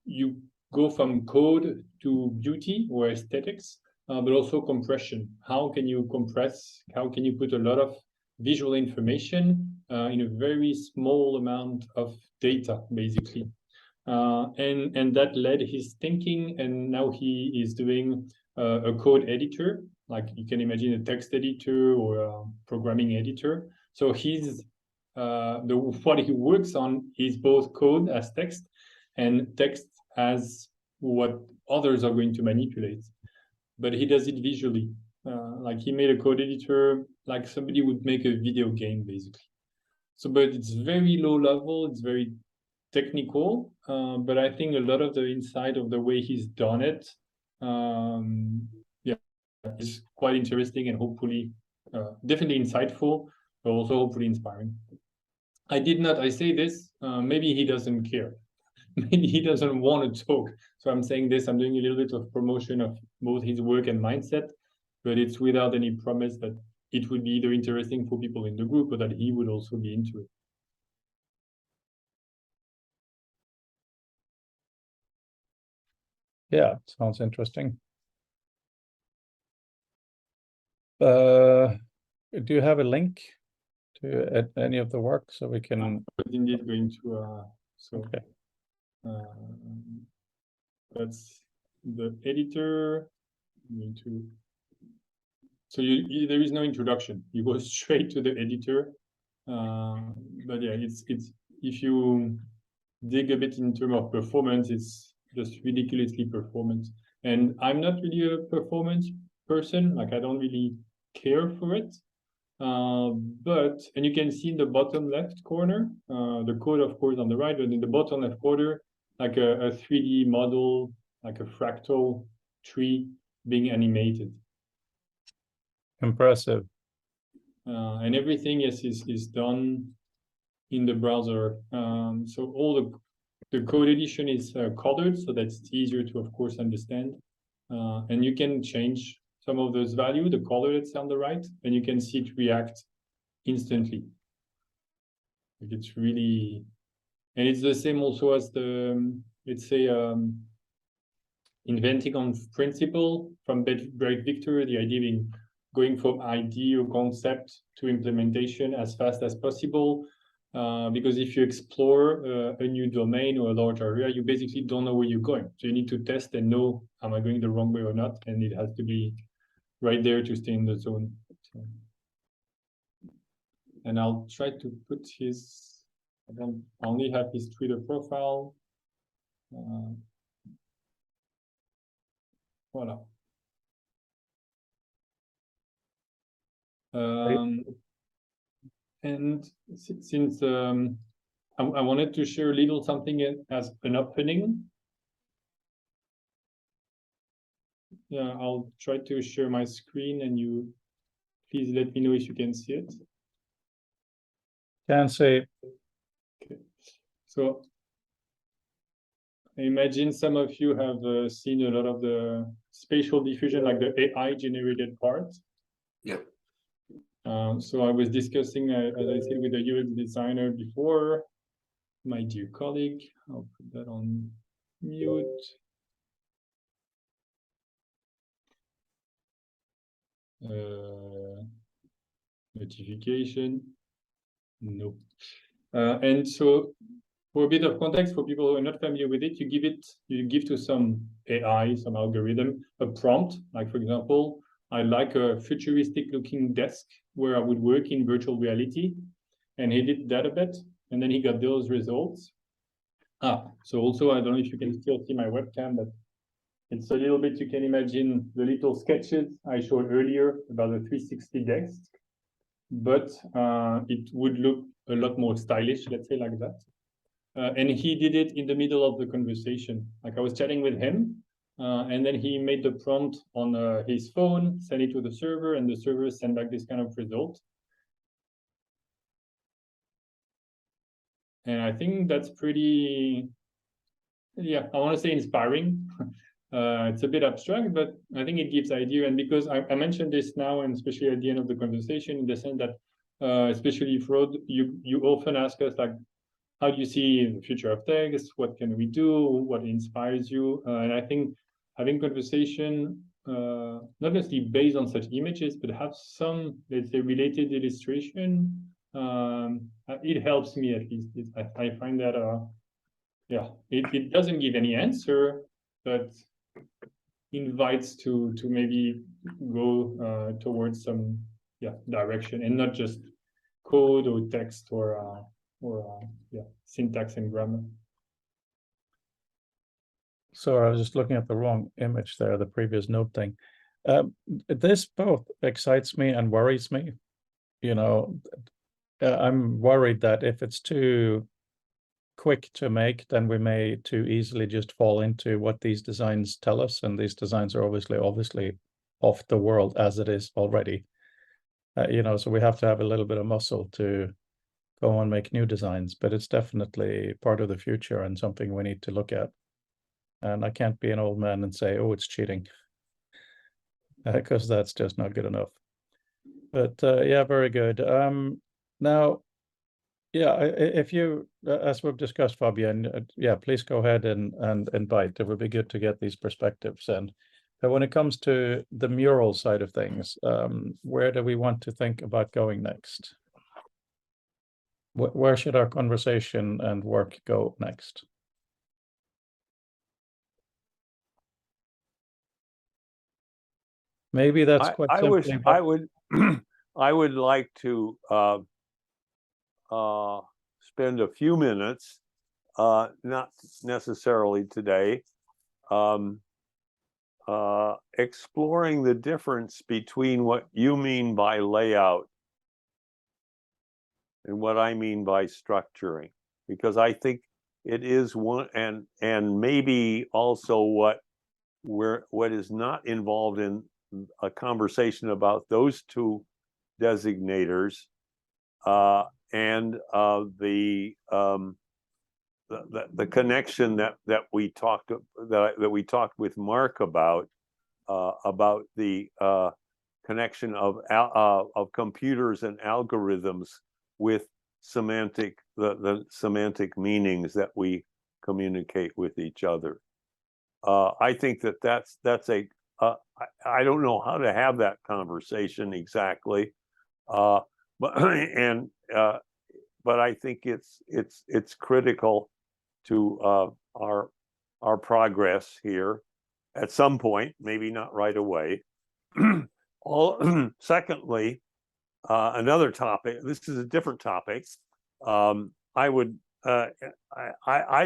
E: you go from code to beauty or aesthetics, but also compression. How can you compress? How can you put a lot of visual information in a very small amount of data, basically? And that led his thinking, and now he is doing a code editor, like you can imagine a text editor or a programming editor. So he's what he works on is both code as text and text as what others are going to manipulate. But he does it visually. Like he made a code editor like somebody would make a video game, basically. So, but it's very low level, it's very technical, but I think a lot of the inside of the way he's done it, yeah, is quite interesting and hopefully definitely insightful, but also hopefully inspiring. I say this, maybe he doesn't care. Maybe he doesn't want to talk. So I'm saying this, I'm doing a little bit of promotion of both his work and mindset, but it's without any promise that it would be either interesting for people in the group or that he would also be into it.
A: Yeah, sounds interesting. Do you have a link to any of the work so we can?
E: But indeed going to so
A: Okay.
E: That's the editor. So there is no introduction. You go straight to the editor. But yeah, it's if you dig a bit in terms of performance, it's just ridiculously performant. And I'm not really a performance person. Like I don't really care for it. And you can see in the bottom left corner, the code, of course, on the right, but in the bottom left corner, like a 3D model, like a fractal tree being animated.
A: Impressive.
E: And everything is done in the browser. So all the code edition is colored, so that's easier to, of course, understand. And you can change some of those values, the color that's on the right, and you can see it react instantly. Like it's really, and it's the same also as the, let's say, inventing on principle from Brett Victor, the idea being going from idea or concept to implementation as fast as possible. Because if you explore a new domain or a large area, you basically don't know where you're going. So you need to test and know, am I going the wrong way or not? And it has to be right there to stay in the zone. So, and I'll try to put his, I only have his Twitter profile. Voila. And since I wanted to share a little something as an opening. Yeah, I'll try to share my screen and you please let me know if you can see it.
A: Can see.
E: Okay. So I imagine some of you have seen a lot of the spatial diffusion, like the AI generated part.
C: Yeah.
E: So I was discussing, as I said, with a UX designer before, my dear colleague. I'll put that on mute. Notification. No. And so for a bit of context, for people who are not familiar with it, you give to some AI, some algorithm, a prompt. Like for example, I like a futuristic looking desk where I would work in virtual reality. And he did that a bit, and then he got those results. So also, I don't know if you can still see my webcam, but it's a little bit, you can imagine the little sketches I showed earlier about the 360 desk, but it would look a lot more stylish, let's say like that. And he did it in the middle of the conversation. Like I was chatting with him, and then he made the prompt on his phone, sent it to the server, and the server sent back this kind of result. And I think that's pretty, yeah, I want to say inspiring. It's a bit abstract, but I think it gives idea. And because I mentioned this now, and especially at the end of the conversation, in the sense that, especially fraud, you often ask us like, how do you see the future of text? What can we do? What inspires you? And I think having conversation, not necessarily based on such images, but have some, let's say, related illustration, it helps me at least. I find that yeah, it doesn't give any answer, but invites to maybe go towards some direction, and not just code or text or syntax and grammar.
A: Sorry, I was just looking at the wrong image there, the previous note thing. This both excites me and worries me. You know, I'm worried that if it's too quick to make, then we may too easily just fall into what these designs tell us, and these designs are obviously off the world as it is already. You know, so we have to have a little bit of muscle to go and make new designs, but it's definitely part of the future and something we need to look at. And I can't be an old man and say, oh, it's cheating, because that's just not good enough. But yeah, very good. Now, yeah, if you, as we've discussed, Fabian, yeah, please go ahead and invite. It would be good to get these perspectives. And when it comes to the mural side of things, where do we want to think about going next? Where should our conversation and work go next? Maybe that's quite simply.
D: I would like to spend a few minutes, not necessarily today, exploring the difference between what you mean by layout and what I mean by structuring, because I think it is one, and maybe also what is not involved in a conversation about those two designators and the connection that we talked with Mark about the connection of computers and algorithms with the semantic meanings that we communicate with each other. I think that's a I don't know how to have that conversation exactly, but I think it's critical to our progress here at some point, maybe not right away. Secondly, another topic. This is a different topic. I'd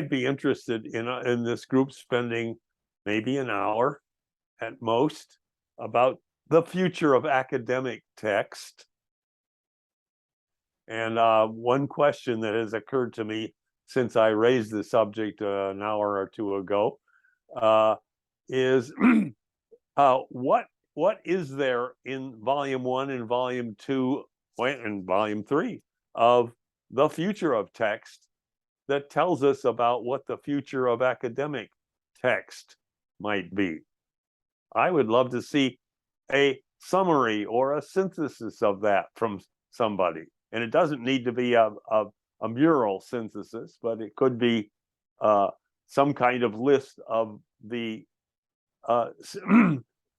D: be interested in this group spending maybe an hour at most about the future of academic text. And one question that has occurred to me since I raised the subject an hour or two ago is what is there in volume 1 and volume 2 and volume 3 of the future of text that tells us about what the future of academic text might be? I would love to see a summary or a synthesis of that from somebody. And it doesn't need to be a mural synthesis, but it could be some kind of list of the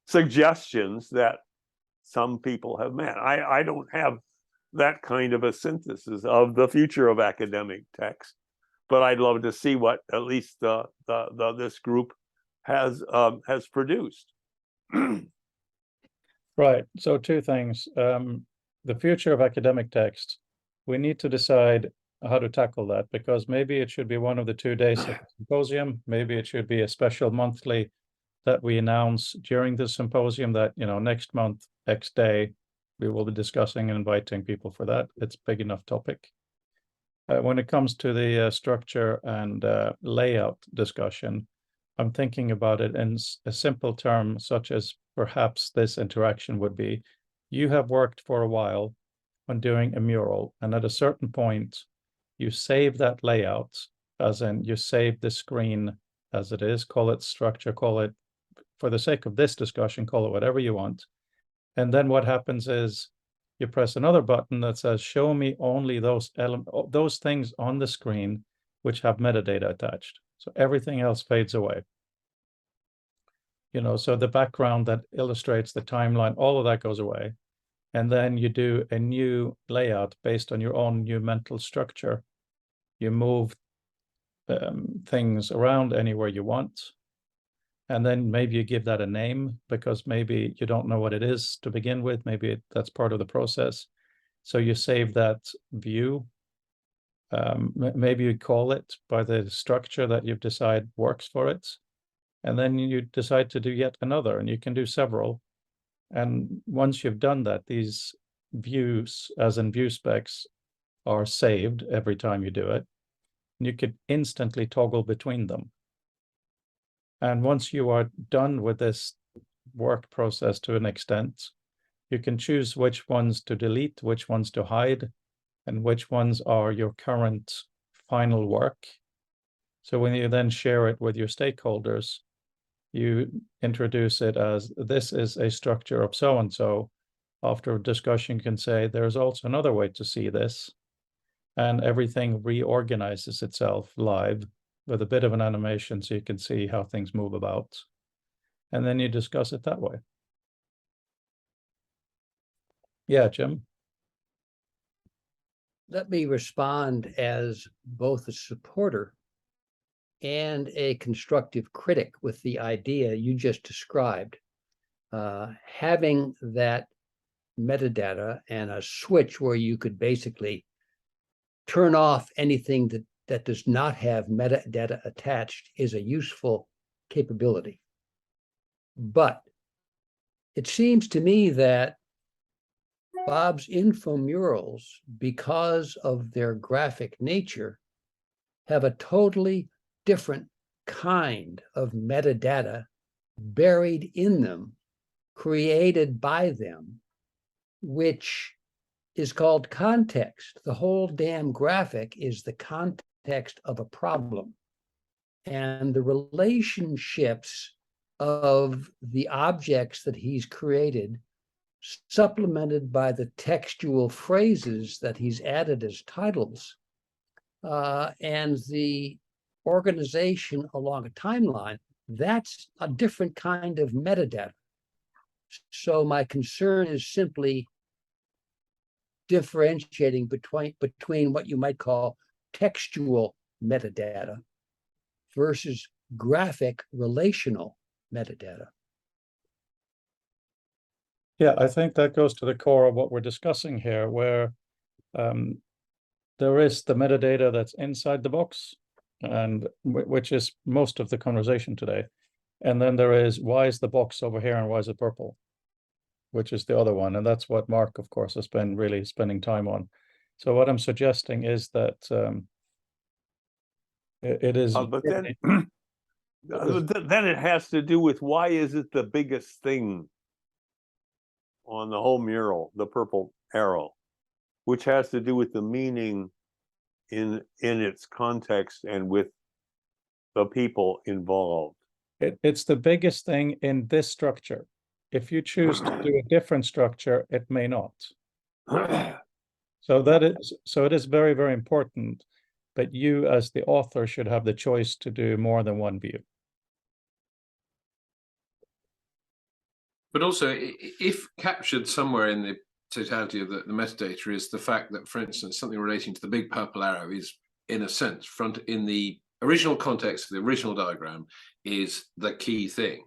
D: suggestions that some people have made. I don't have that kind of a synthesis of the future of academic text, but I'd love to see what at least this group has produced.
A: Right. So two things. The future of academic text, we need to decide how to tackle that, because maybe it should be one of the 2 days of the symposium. Maybe it should be a special monthly that we announce during the symposium that, you know, next month, X day, we will be discussing and inviting people for that. It's a big enough topic. When it comes to the structure and layout discussion, I'm thinking about it in a simple term, such as perhaps this interaction would be: you have worked for a while on doing a mural, and at a certain point, you save that layout, as in you save the screen as it is, call it structure, call it, for the sake of this discussion, call it whatever you want. And then what happens is you press another button that says, show me only those things on the screen which have metadata attached. So everything else fades away. You know, so the background that illustrates the timeline, all of that goes away. And then you do a new layout based on your own new mental structure. You move things around anywhere you want. And then maybe you give that a name, because maybe you don't know what it is to begin with. Maybe that's part of the process. So you save that view. Maybe you call it by the structure that you've decided works for it. And then you decide to do yet another, and you can do several. And once you've done that, these views, as in view specs, are saved every time you do it. And you could instantly toggle between them. And once you are done with this work process to an extent, you can choose which ones to delete, which ones to hide, and which ones are your current final work. So when you then share it with your stakeholders, you introduce it as, this is a structure of so-and-so. After a discussion, you can say, there's also another way to see this. And everything reorganizes itself live with a bit of an animation, so you can see how things move about. And then you discuss it that way. Yeah, Jim?
B: Let me respond as both a supporter and a constructive critic with the idea you just described. Having that metadata and a switch where you could basically turn off anything that does not have metadata attached is a useful capability. But it seems to me that Bob's infomurals, because of their graphic nature, have a totally different kind of metadata buried in them, created by them, which is called context. The whole damn graphic is the context of a problem. And the relationships of the objects that he's created, supplemented by the textual phrases that he's added as titles, and the organization along a timeline, that's a different kind of metadata. So my concern is simply differentiating between what you might call textual metadata versus graphic relational metadata.
A: Yeah, I think that goes to the core of what we're discussing here, where there is the metadata that's inside the box, and which is most of the conversation today. And then there is, why is the box over here and why is it purple? Which is the other one. And that's what Mark, of course, has been really spending time on. So what I'm suggesting is that it is...
D: But then, then it has to do with, why is it the biggest thing on the whole mural, the purple arrow, which has to do with the meaning in its context and with the people involved.
A: It's the biggest thing in this structure. If you choose to do a different structure, it may not. So it is very, very important, but you as the author should have the choice to do more than one view.
C: But also, if captured somewhere in the totality of the metadata is the fact that, for instance, something relating to the big purple arrow is, in a sense, front in the original context of the original diagram, is the key thing.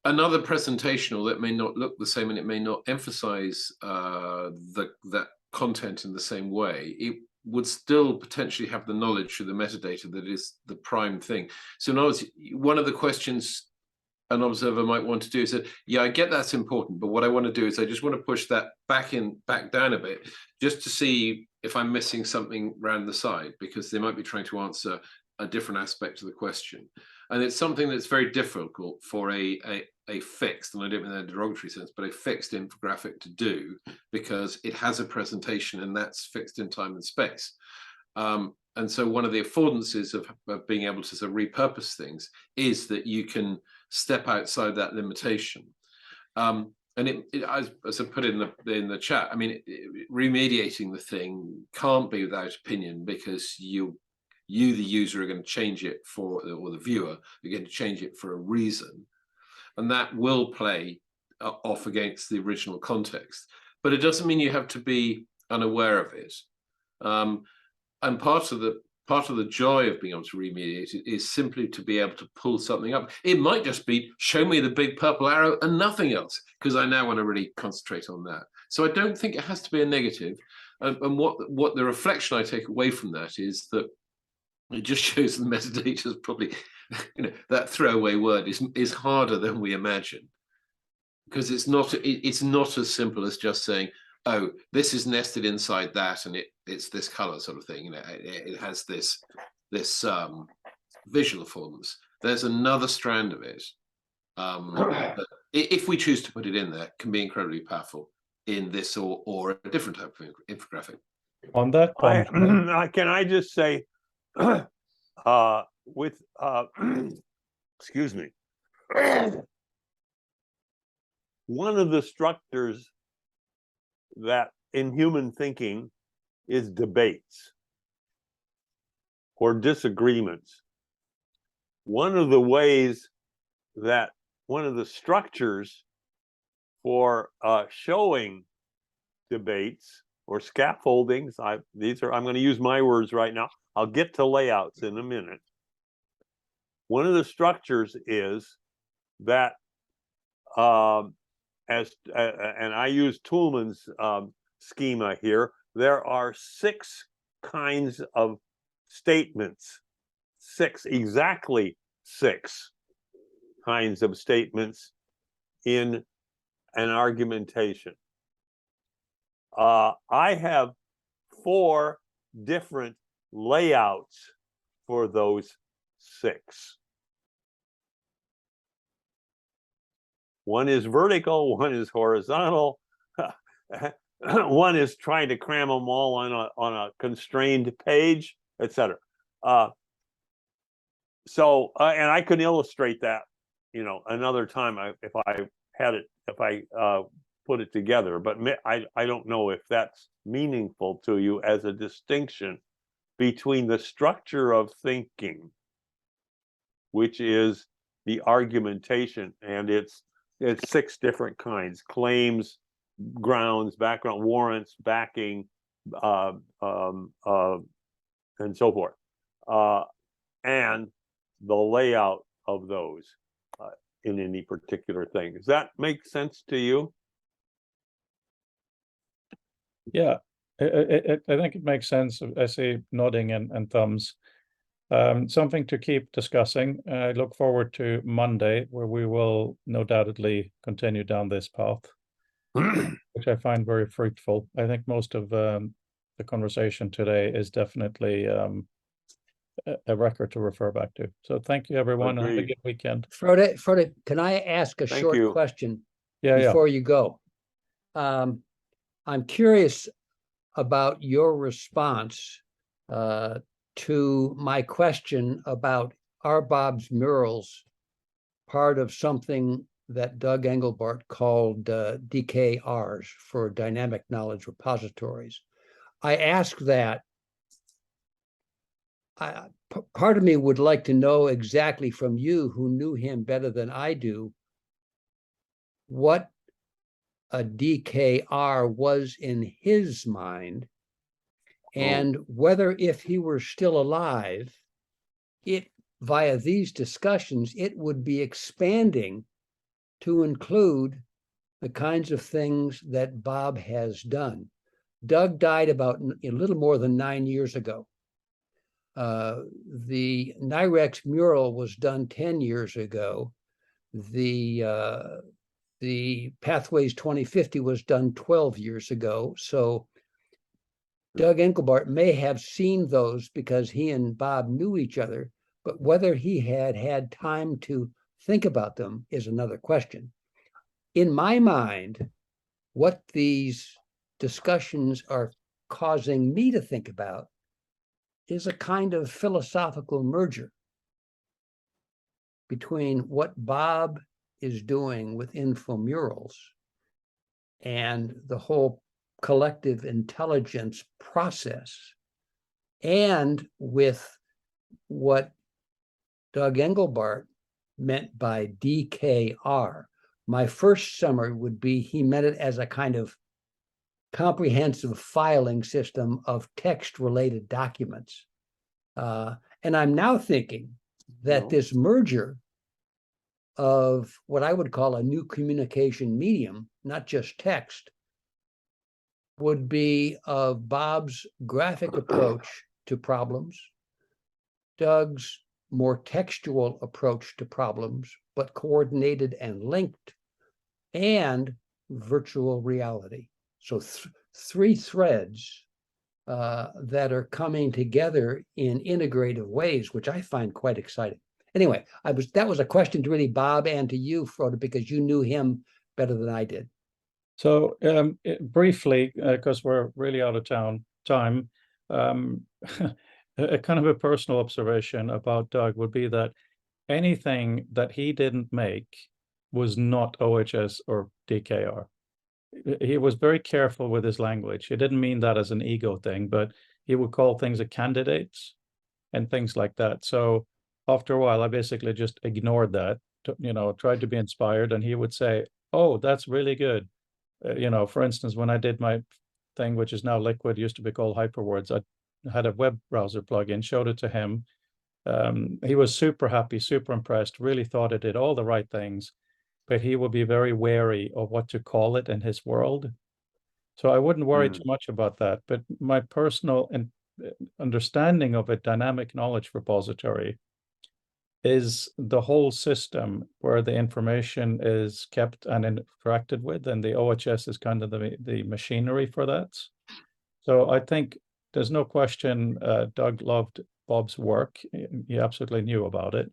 C: Another presentational that may not look the same and it may not emphasize that content in the same way, it would still potentially have the knowledge through the metadata that is the prime thing. So in other words, one of the questions an observer might want to do is that, yeah, I get that's important, but what I want to do is I just want to push that back down a bit, just to see if I'm missing something around the side, because they might be trying to answer a different aspect of the question. And it's something that's very difficult for a fixed, and I don't mean that in a derogatory sense, but a fixed infographic to do, because it has a presentation and that's fixed in time and space. And so one of the affordances of being able to sort of repurpose things is that you can step outside that limitation. And as I put in the chat, I mean, remediating the thing can't be without opinion, because you the user are going to change it for, or the viewer, you're going to change it for a reason, and that will play off against the original context. But it doesn't mean you have to be unaware of it. And part of the part of the joy of being able to remediate it is simply to be able to pull something up. It might just be show me the big purple arrow and nothing else, because I now want to really concentrate on that. So I don't think it has to be a negative. And what the reflection I take away from that is that it just shows the metadata is probably, that throwaway word is harder than we imagine, because it's not as simple as just saying, oh, this is nested inside that, and it's this color sort of thing. It has this visual affordances. There's another strand of it. That if we choose to put it in there, can be incredibly powerful in this or a different type of infographic.
A: On that point,
D: Can I just say, excuse me, one of the structures that in human thinking is debates or disagreements. One of the ways that one of the structures for showing debates or scaffoldings, I'm going to use my words right now. I'll get to layouts in a minute. One of the structures is that, and I use Toulmin's schema here, there are 6 kinds of statements, exactly 6 kinds of statements in an argumentation. I have 4 different layouts for those 6. One is vertical, one is horizontal, one is trying to cram them all on a constrained page, etc. So, and I can illustrate that, another time if I put it together. But I don't know if that's meaningful to you as a distinction between the structure of thinking, which is the argumentation, and it's 6 different kinds: claims, grounds, background, warrants, backing, and so forth, and the layout of those in any particular thing. Does that make sense to you?
A: yeah, I think it makes sense. I see nodding and thumbs. Something to keep discussing. I look forward to Monday, where we will no doubtedly continue down this path, which I find very fruitful. I think most of the conversation today is definitely a record to refer back to. So thank you, everyone. And have a
D: Agreed.
A: good weekend.
B: Frode, can I ask a
D: Thank
B: short
D: you.
B: question
A: Yeah, yeah.
B: before you go? I'm curious about your response to my question about are Bob's murals part of something that Doug Engelbart called DKRs, for dynamic knowledge repositories. I ask that. Part of me would like to know exactly from you, who knew him better than I do, what a DKR was in his mind, and whether, if he were still alive, via these discussions, it would be expanding to include the kinds of things that Bob has done. Doug died about a little more than 9 years ago. The Nyrex mural was done 10 years ago. The Pathways 2050 was done 12 years ago. So Doug Engelbart may have seen those because he and Bob knew each other, but whether he had time to think about them is another question. In my mind, what these discussions are causing me to think about is a kind of philosophical merger between what Bob is doing with infomurals and the whole collective intelligence process, and with what Doug Engelbart meant by DKR. My first summary would be he meant it as a kind of comprehensive filing system of text-related documents. And I'm now thinking that
D: No.
B: this merger of what I would call a new communication medium, not just text, would be of Bob's graphic approach to problems, Doug's more textual approach to problems, but coordinated and linked, and virtual reality. So three threads that are coming together in integrative ways, which I find quite exciting. Anyway, that was a question to really Bob and to you, Frodo, because you knew him better than I did.
A: So briefly, because we're really out of time, a kind of a personal observation about Doug would be that anything that he didn't make was not OHS or DKR. He was very careful with his language. He didn't mean that as an ego thing, but he would call things a candidates and things like that. So after a while, I basically just ignored that, tried to be inspired, and he would say, "Oh, that's really good." For instance, when I did my thing, which is now Liquid, used to be called Hyperwords, I had a web browser plugin, showed it to him. He was super happy, super impressed, really thought it did all the right things, but he would be very wary of what to call it in his world. So I wouldn't worry too much about that. But my personal understanding of a dynamic knowledge repository is the whole system where the information is kept and interacted with, and the OHS is kind of the machinery for that. So I think there's no question Doug loved Bob's work. He absolutely knew about it.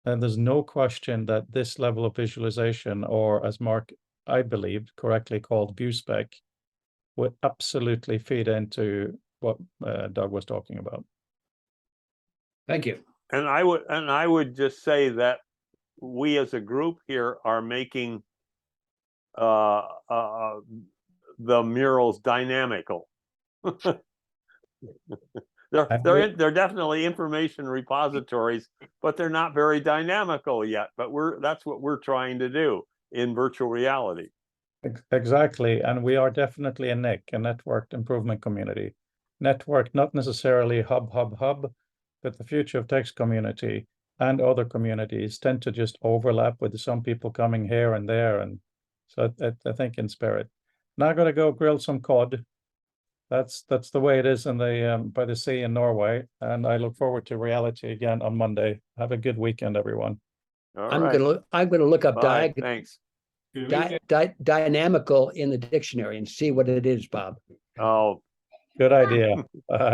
A: And there's no question that this level of visualization, or as Mark, I believe, correctly called view spec, would absolutely feed into what Doug was talking about.
B: Thank you.
D: And I would just say that we as a group here are making the murals dynamical. They're definitely information repositories, but they're not very dynamical yet. But that's what we're trying to do in virtual reality.
A: Exactly, and we are definitely a NIC, a networked improvement community. Network, not necessarily hub, but the future of text community and other communities tend to just overlap with some people coming here and there, and so I think in spirit. Now I'm gonna go grill some cod. That's the way it is in the by the sea in Norway, and I look forward to reality again on Monday. Have a good weekend, everyone.
D: All
B: I'm
D: right.
B: gonna look up
D: Bye. Thanks.
E: Good weekend.
B: dynamical in the dictionary and see what it is, Bob.
D: Oh.
A: Good idea.